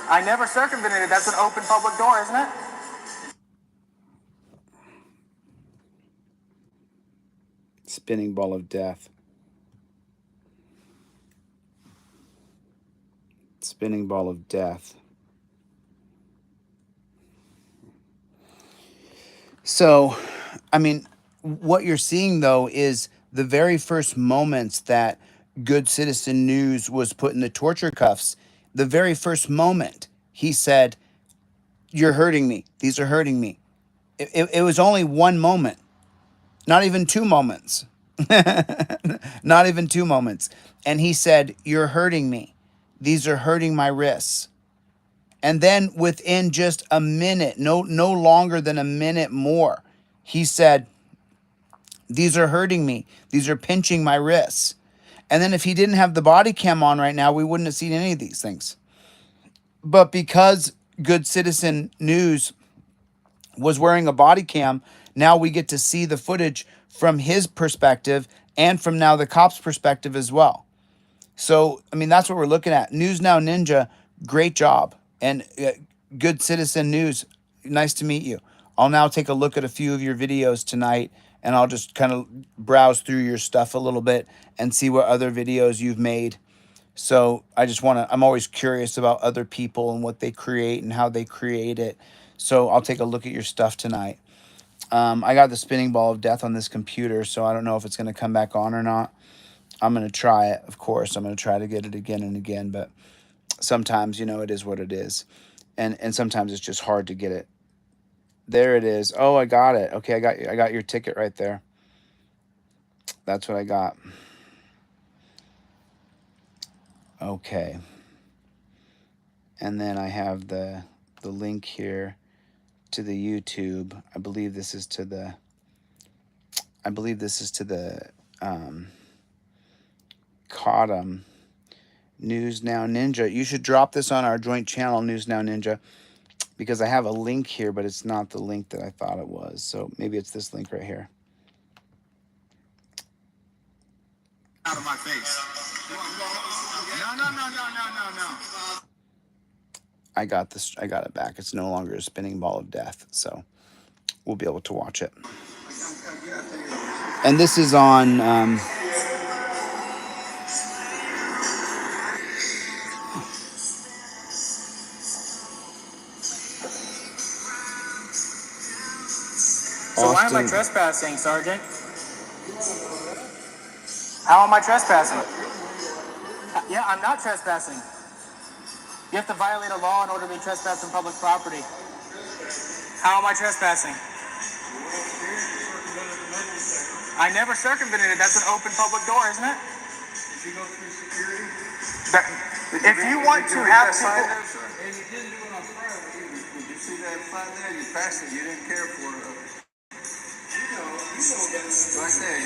I never circumvented it. That's an open public door, isn't it? Spinning ball of death. Spinning ball of death. So, I mean, what you're seeing, though, is the very first moments that Good Citizen News was put in the torture cuffs, the very first moment he said, "You're hurting me. These are hurting me." It was only one moment, not even 2 moments. Not even 2 moments. And he said, "You're hurting me. These are hurting my wrists." And then within just a minute, no longer than a minute more, he said, "These are hurting me. These are pinching my wrists." And then if he didn't have the body cam on right now, we wouldn't have seen any of these things. But because Good Citizen News was wearing a body cam, now we get to see the footage from his perspective and from now the cop's perspective as well. So, I mean, that's what we're looking at. News Now Ninja, great job. And Good Citizen News, nice to meet you. I'll now take a look at a few of your videos tonight, and I'll just kind of browse through your stuff a little bit and see what other videos you've made. So I'm always curious about other people and what they create and how they create it. So I'll take a look at your stuff tonight. I got the spinning ball of death on this computer, so I don't know if it's going to come back on or not. I'm going to try it, of course. I'm going to try to get it again and again, but sometimes, it is what it is. And sometimes it's just hard to get it. There it is. Oh, I got it. Okay, I got your ticket right there. That's what I got. Okay. And then I have the link here to the YouTube. I believe this is to the Cottom News Now Ninja. You should drop this on our joint channel, News Now Ninja, because I have a link here, but it's not the link that I thought it was. So maybe it's this link right here. Out of my face. No. I got this. I got it back. It's no longer a spinning ball of death, so we'll be able to watch it. And this is on. So why am I Austin. trespassing, Sergeant? How am I trespassing? Yeah, I'm not trespassing. You have to violate a law in order to be trespassing public property. How am I trespassing? I never circumvented it. That's an open public door, isn't it? Did you go through security? If you want to have people... And you didn't do it on Friday. Did you see that sign there? You passed it. You didn't care for it. Right there.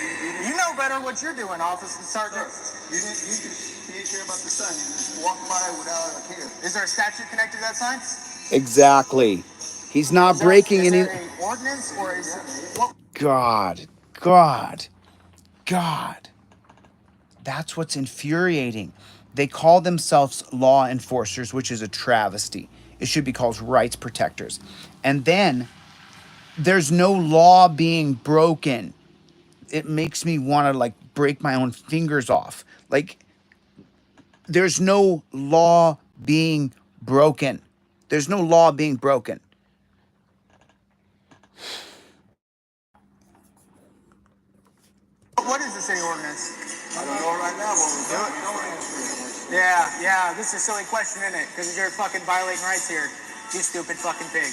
You know better what you're doing, Officer Sergeant. You didn't care about the sign. You just walked by without a care. Is there a statute connected to that sign? Exactly. He's not breaking any. Is there an ordinance or is it... What? God. That's what's infuriating. They call themselves law enforcers, which is a travesty. It should be called rights protectors. And then there's no law being broken. It makes me want to like break my own fingers off. Like, there's no law being broken. There's no law being broken. What is the city ordinance? I don't know right now, but we don't answer it. Yeah, this is a silly question, isn't it? Because you're fucking violating rights here. You stupid fucking pig.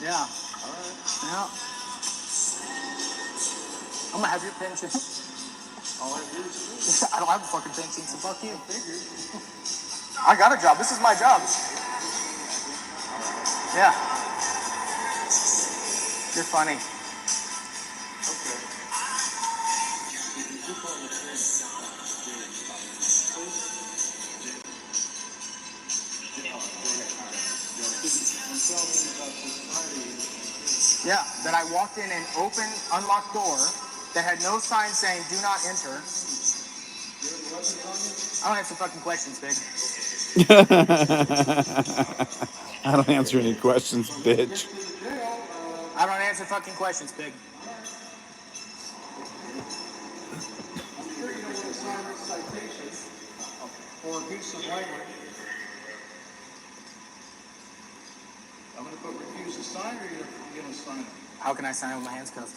Yeah. All right. Yeah. I'm gonna have your pension. All I do is I don't have a fucking pension, so fuck you. I got a job. This is my job. Yeah. You're funny. Yeah, that I walked in an open, unlocked door that had no sign saying "Do not enter." I don't answer fucking questions, big. I don't answer any questions, bitch. I don't answer fucking questions, big. for abuse of language. I'm going to put refuse to sign, or you're going to sign it? How can I sign with my hands cuffed?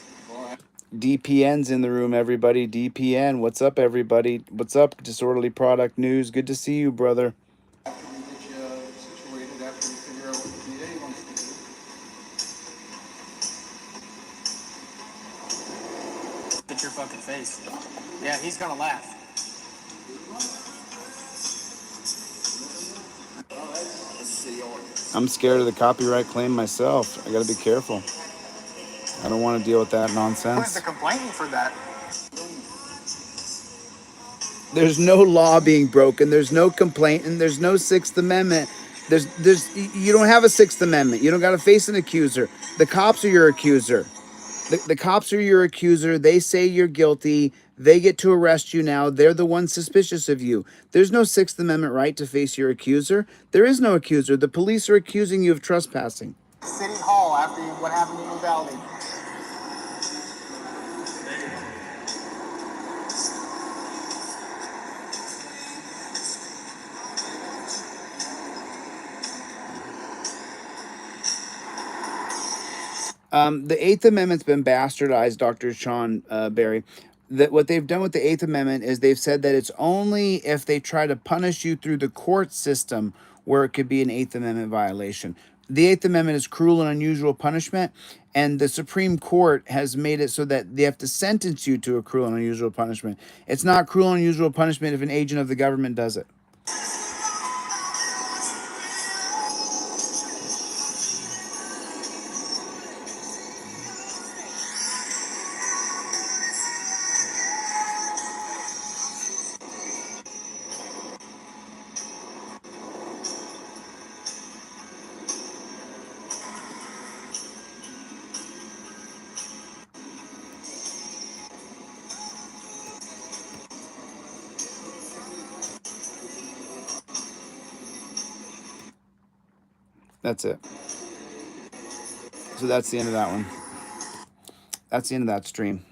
DPN's in the room, everybody. DPN, what's up, everybody? What's up, Disorderly Product News? Good to see you, brother. After we get you situated, after we figure out what the DA wants to do. Get your fucking face. Yeah, he's gonna laugh. I'm scared of the copyright claim myself. I gotta be careful. I don't want to deal with that Who's nonsense. the complaining for that? There's no law being broken. There's no complaint, and there's no Sixth Amendment. You don't have a Sixth Amendment. You don't got to face an accuser. The cops are your accuser. The cops are your accuser. They say you're guilty. They get to arrest you now. They're the ones suspicious of you. There's no Sixth Amendment right to face your accuser. There is no accuser. The police are accusing you of trespassing. City Hall after what happened in Uvalde. The Eighth Amendment's been bastardized, Dr. Sean Barry. That what they've done with the Eighth Amendment is they've said that it's only if they try to punish you through the court system where it could be an Eighth Amendment violation. The Eighth Amendment is cruel and unusual punishment, and the Supreme Court has made it so that they have to sentence you to a cruel and unusual punishment. It's not cruel and unusual punishment if an agent of the government does it. That's it. So that's the end of that one. That's the end of that stream.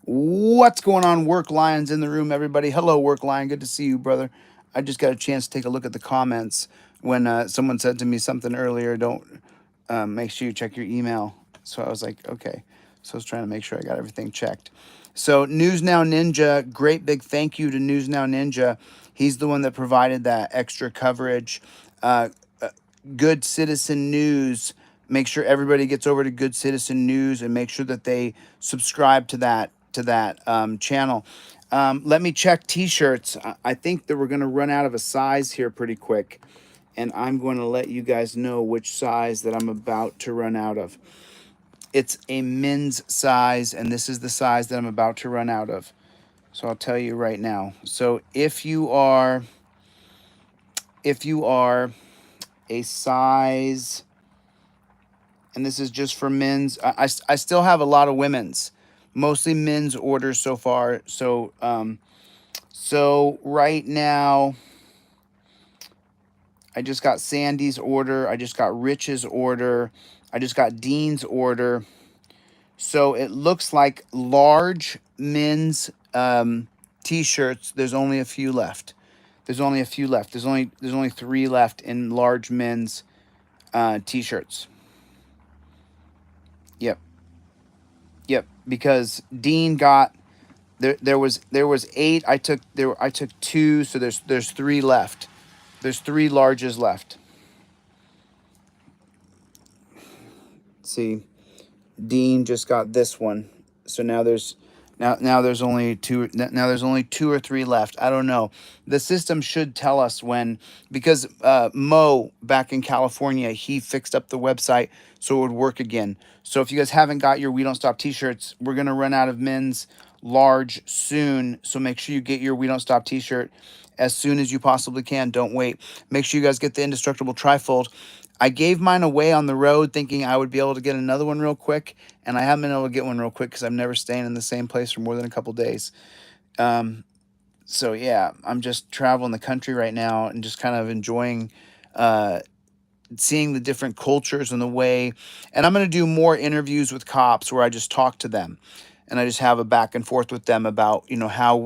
What's going on, Work Lions in the room, everybody? Hello, Work Lion. Good to see you, brother. I just got a chance to take a look at the comments when someone said to me something earlier, don't make sure you check your email. So I was like, okay. So I was trying to make sure I got everything checked. So News Now Ninja, great big thank you to News Now Ninja. He's the one that provided that extra coverage. Good Citizen News. Make sure everybody gets over to Good Citizen News and make sure that they subscribe to that channel. Let me check T-shirts. I think that we're going to run out of a size here pretty quick, and I'm going to let you guys know which size that I'm about to run out of. It's a men's size, and this is the size that I'm about to run out of. So I'll tell you right now. So if you are a size, and this is just for men's, I still have a lot of women's, mostly men's orders so far. So so right now I just got Sandy's order, I just got Rich's order, I just got Dean's order. So it looks like large men's t-shirts, there's only a few left. There's only 3 left in large men's t-shirts. Yep, because Dean got there was 8. I took 2, so there's 3 left. There's 3 larges left. See, Dean just got this one. So now there's only 2. Now there's only 2 or 3 left. I don't know. The system should tell us when, because Mo back in California, he fixed up the website so it would work again. So if you guys haven't got your We Don't Stop t-shirts, we're gonna run out of men's large soon. So make sure you get your We Don't Stop t-shirt as soon as you possibly can. Don't wait. Make sure you guys get the Indestructible trifold. I gave mine away on the road thinking I would be able to get another one real quick, and I haven't been able to get one real quick because I'm never staying in the same place for more than a couple days. So yeah, I'm just traveling the country right now and just kind of enjoying seeing the different cultures and the way. And I'm going to do more interviews with cops where I just talk to them and I just have a back and forth with them about, you know, how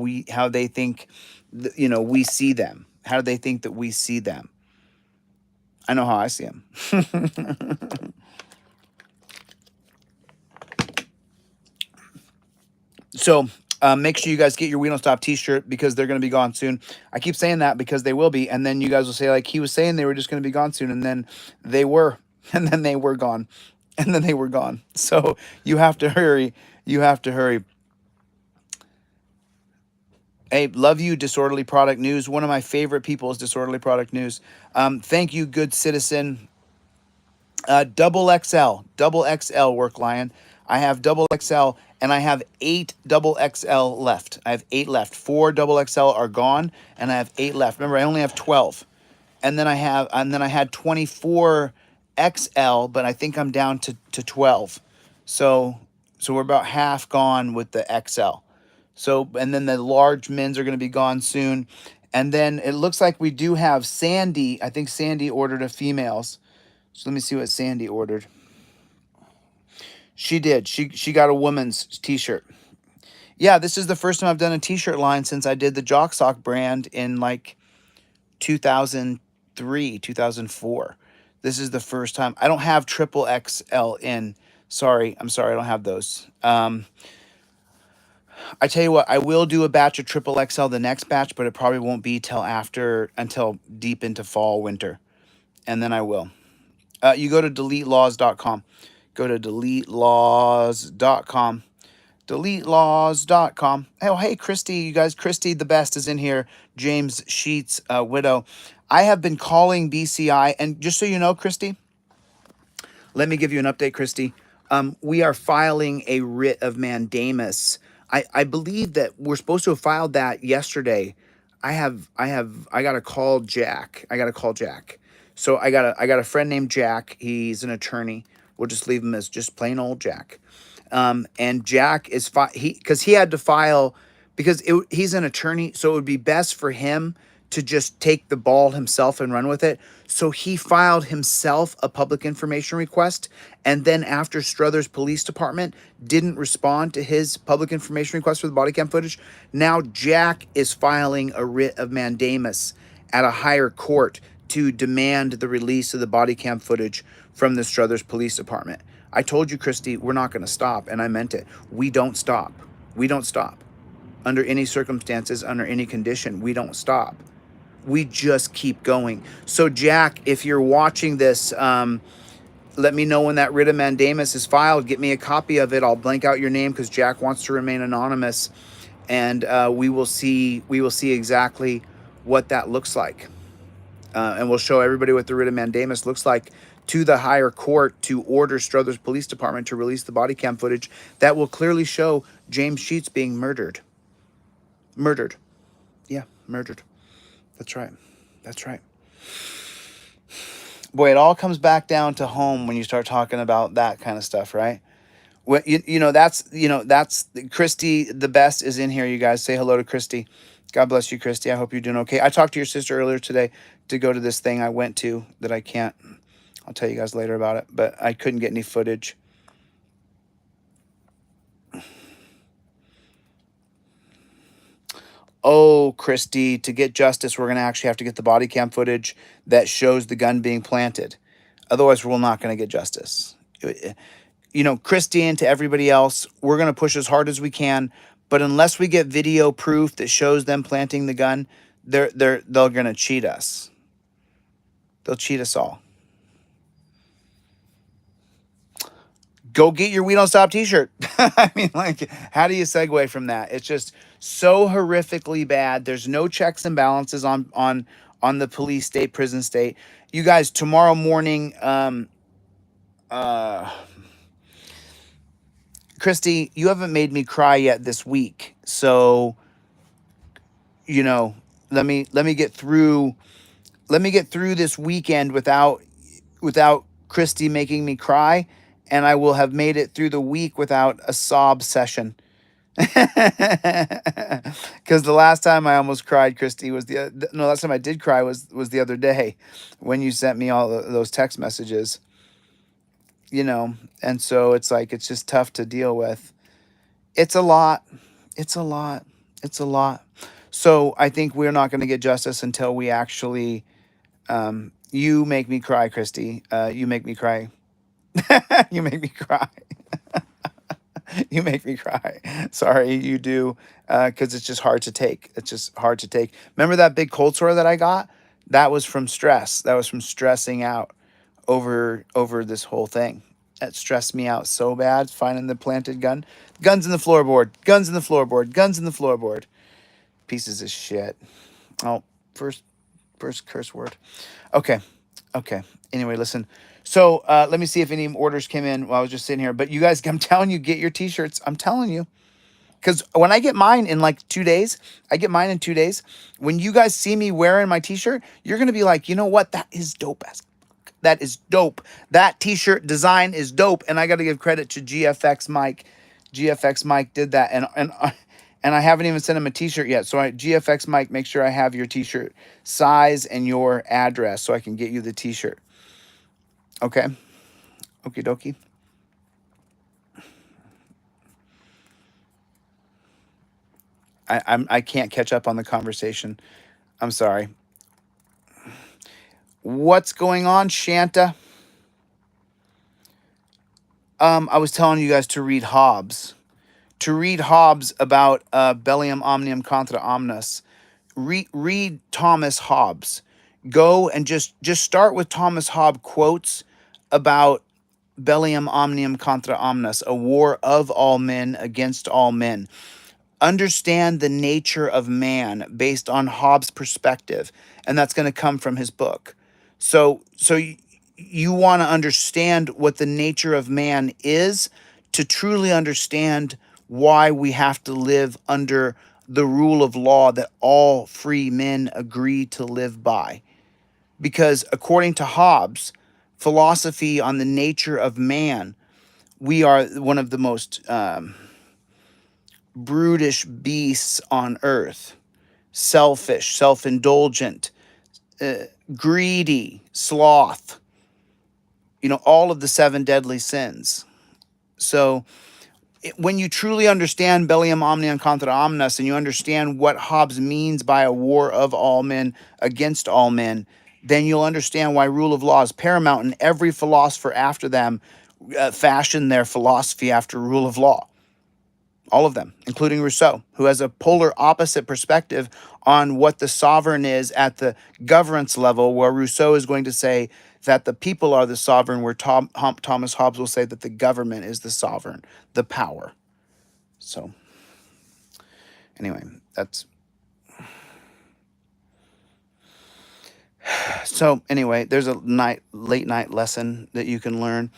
they think, you know, we see them. How do they think that we see them? I know how I see them. So make sure you guys get your We Don't Stop t-shirt because they're going to be gone soon. I keep saying that because they will be. And then you guys will say, like, he was saying they were just going to be gone soon. And then they were. And then they were gone. And then they were gone. So you have to hurry. You have to hurry. Hey, love you, Disorderly Product News. One of my favorite people is Disorderly Product News. Thank you, Good Citizen. Double XL Work Lion. I have double XL and I have 8 double XL left. I have 8 left. 4 double XL are gone and I have 8 left. Remember, I only have 12. And then I had 24 XL, but I think I'm down to 12. So we're about half gone with the XL. So, and then the large men's are going to be gone soon. And then it looks like we do have Sandy. I think Sandy ordered a females. So let me see what Sandy ordered. She did. She got a woman's t-shirt. Yeah, this is the first time I've done a t-shirt line since I did the Jock Sock brand in like 2003, 2004. This is the first time. I don't have triple XL in. Sorry. I'm sorry. I don't have those. I tell you what, I will do a batch of triple XL the next batch, but it probably won't be until deep into fall, winter. And then I will. You go to DeletelawZ.com. Go to DeletelawZ.com. DeletelawZ.com. Oh, hey, Christy, you guys. Christy the best is in here. James Sheets, widow. I have been calling BCI, and just so you know, Christy, let me give you an update, Christy. We are filing a writ of mandamus. I believe that we're supposed to have filed that yesterday. I gotta call Jack. So I got a friend named Jack. He's an attorney. We'll just leave him as just plain old Jack. And Jack is because he had to file because he's an attorney. So it would be best for him to just take the ball himself and run with it. So he filed himself a public information request. And then after Struthers Police Department didn't respond to his public information request for the body cam footage, now Jack is filing a writ of mandamus at a higher court to demand the release of the body cam footage from the Struthers Police Department. I told you, Christy, we're not going to stop. And I meant it. We don't stop. We don't stop. Under any circumstances, under any condition, we don't stop. We just keep going. So, Jack, if you're watching this, let me know when that writ of mandamus is filed. Get me a copy of it. I'll blank out your name because Jack wants to remain anonymous, and we will see exactly what that looks like, and we'll show everybody what the writ of mandamus looks like to the higher court to order Struthers Police Department to release the body cam footage that will clearly show James Sheets being murdered. Murdered. Yeah, murdered. That's right. That's right. Boy, it all comes back down to home when you start talking about that kind of stuff, right? Well, that's Christy, the best, is in here. You guys say hello to Christy. God bless you, Christy. I hope you're doing okay. I talked to your sister earlier today to go to this thing I went to that I can't. I'll tell you guys later about it, but I couldn't get any footage. Oh, Christy, to get justice, we're going to actually have to get the body cam footage that shows the gun being planted. Otherwise, we're not going to get justice. You know, Christy and to everybody else, we're going to push as hard as we can. But unless we get video proof that shows them planting the gun, they're going to cheat us. They'll cheat us all. Go get your We Don't Stop t-shirt. I mean, like, how do you segue from that? It's just so horrifically bad. There's no checks and balances on the police state, prison state. You guys, tomorrow morning, Christy, you haven't made me cry yet this week. So, you know, let me get through this weekend without Christy making me cry. And I will have made it through the week without a sob session. Because the last time I almost cried, Christy, last time I did cry was the other day when you sent me all those text messages. You know, and so it's like, it's just tough to deal with. It's a lot. It's a lot. It's a lot. So I think we're not going to get justice until we actually, you make me cry, Christy. You make me cry. You make me cry. You make me cry. Sorry, you do. Because it's just hard to take. It's just hard to take. Remember that big cold sore that I got? That was from stress. That was from stressing out over this whole thing. That stressed me out so bad, finding the planted gun. Guns in the floorboard. Guns in the floorboard. Guns in the floorboard. Pieces of shit. Oh, first curse word. Okay. Anyway, listen. So let me see if any orders came in while I was just sitting here. But you guys, I'm telling you, get your t-shirts. I'm telling you. Because when I get mine in like 2 days, when you guys see me wearing my t-shirt, you're going to be like, you know what? That is dope as fuck. That is dope. That t-shirt design is dope. And I got to give credit to GFX Mike. GFX Mike did that. And I haven't even sent him a t-shirt yet. So GFX Mike, make sure I have your t-shirt size and your address so I can get you the t-shirt. Okay. Okie dokie. I can't catch up on the conversation. I'm sorry. What's going on, Shanta? I was telling you guys to read Hobbes. To read Hobbes about Bellium Omnium Contra Omnes. Read Thomas Hobbes. Go and just start with Thomas Hobbes quotes about Bellium Omnium Contra Omnes, a war of all men against all men. Understand the nature of man based on Hobbes' perspective, and that's going to come from his book. So you want to understand what the nature of man is to truly understand why we have to live under the rule of law that all free men agree to live by. Because according to Hobbes' philosophy on the nature of man, we are one of the most brutish beasts on earth. selfish, self-indulgent, greedy, sloth, all of the 7 deadly sins. So when you truly understand Bellium Omnium contra omnes, and you understand what Hobbes means by a war of all men against all men, then you'll understand why rule of law is paramount, and every philosopher after them fashioned their philosophy after rule of law. All of them, including Rousseau, who has a polar opposite perspective on what the sovereign is at the governance level, where Rousseau is going to say that the people are the sovereign, where Thomas Hobbes will say that the government is the sovereign, the power. So, anyway, there's a late night lesson that you can learn.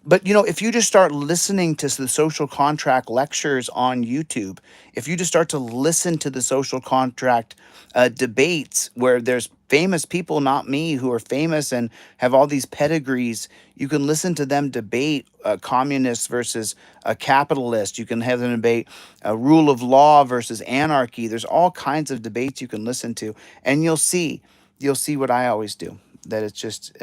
But, if you just start listening to the social contract lectures on YouTube, if you just start to listen to the social contract debates where there's famous people, not me, who are famous and have all these pedigrees, you can listen to them debate communists versus a capitalist. You can have them debate rule of law versus anarchy. There's all kinds of debates you can listen to, and you'll see what I always do, that it's just,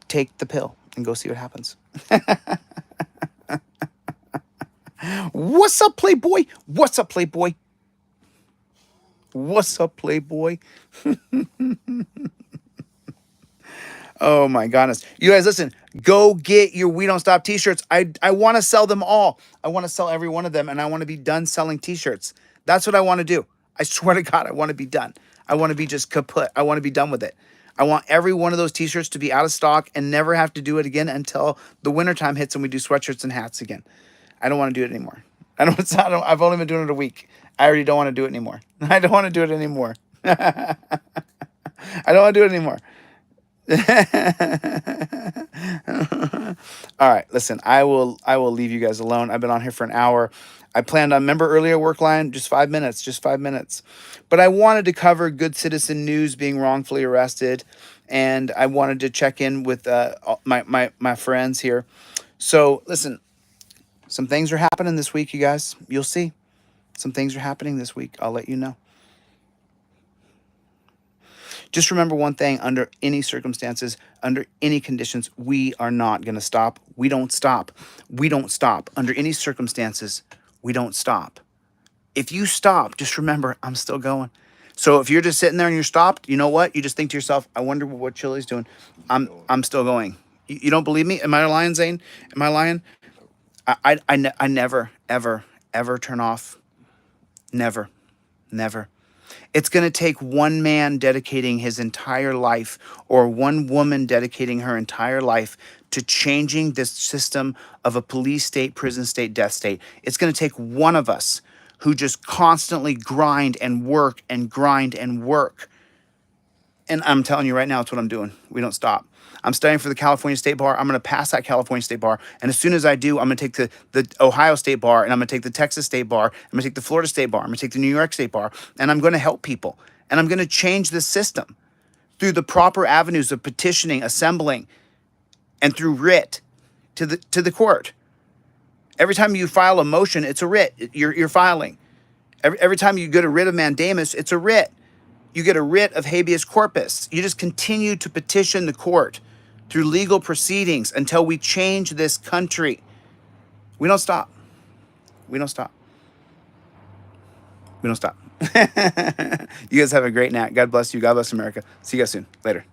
take the pill and go see what happens. What's up, Playboy? What's up, Playboy? What's up, Playboy? Oh my goodness. You guys, listen, go get your We Don't Stop t-shirts. I want to sell them all. I want to sell every one of them, and I want to be done selling t-shirts. That's what I want to do. I swear to God, I want to be done. I want to be just kaput. I want to be done with it. I want every one of those t-shirts to be out of stock and never have to do it again until the wintertime hits and we do sweatshirts and hats again. I don't want to do it anymore. I've only been doing it a week. I already don't want to do it anymore. I don't want to do it anymore. I don't want to do it anymore. All right, listen, I will leave you guys alone. I've been on here for an hour. I planned on, remember earlier work line, just 5 minutes. But I wanted to cover good citizen news being wrongfully arrested, and I wanted to check in with my friends here. So listen, some things are happening this week, you guys. You'll see. Some things are happening this week. I'll let you know. Just remember one thing: under any circumstances, under any conditions, we are not going to stop. We don't stop. We don't stop. Under any circumstances, we don't stop. If you stop, just remember, I'm still going. So if you're just sitting there and you're stopped, you know what? You just think to yourself, I wonder what Chille's doing. I'm still going. You don't believe me? Am I lying, Zane? Am I lying? I never, ever, ever turn off. Never. It's going to take one man dedicating his entire life, or one woman dedicating her entire life, to changing this system of a police state, prison state, death state. It's going to take one of us who just constantly grind and work and grind and work. And I'm telling you right now, it's what I'm doing. We don't stop. I'm studying for the California State Bar. I'm going to pass that California State Bar. And as soon as I do, I'm going to take the Ohio State Bar, and I'm going to take the Texas State Bar. I'm going to take the Florida State Bar. I'm going to take the New York State Bar. And I'm going to help people. And I'm going to change this system through the proper avenues of petitioning, assembling, and through writ to the court. Every time you file a motion, it's a writ. You're filing. Every time you get a writ of mandamus, it's a writ. You get a writ of habeas corpus. You just continue to petition the court through legal proceedings until we change this country. We don't stop. We don't stop. We don't stop. You guys have a great night. God bless you. God bless America. See you guys soon. Later.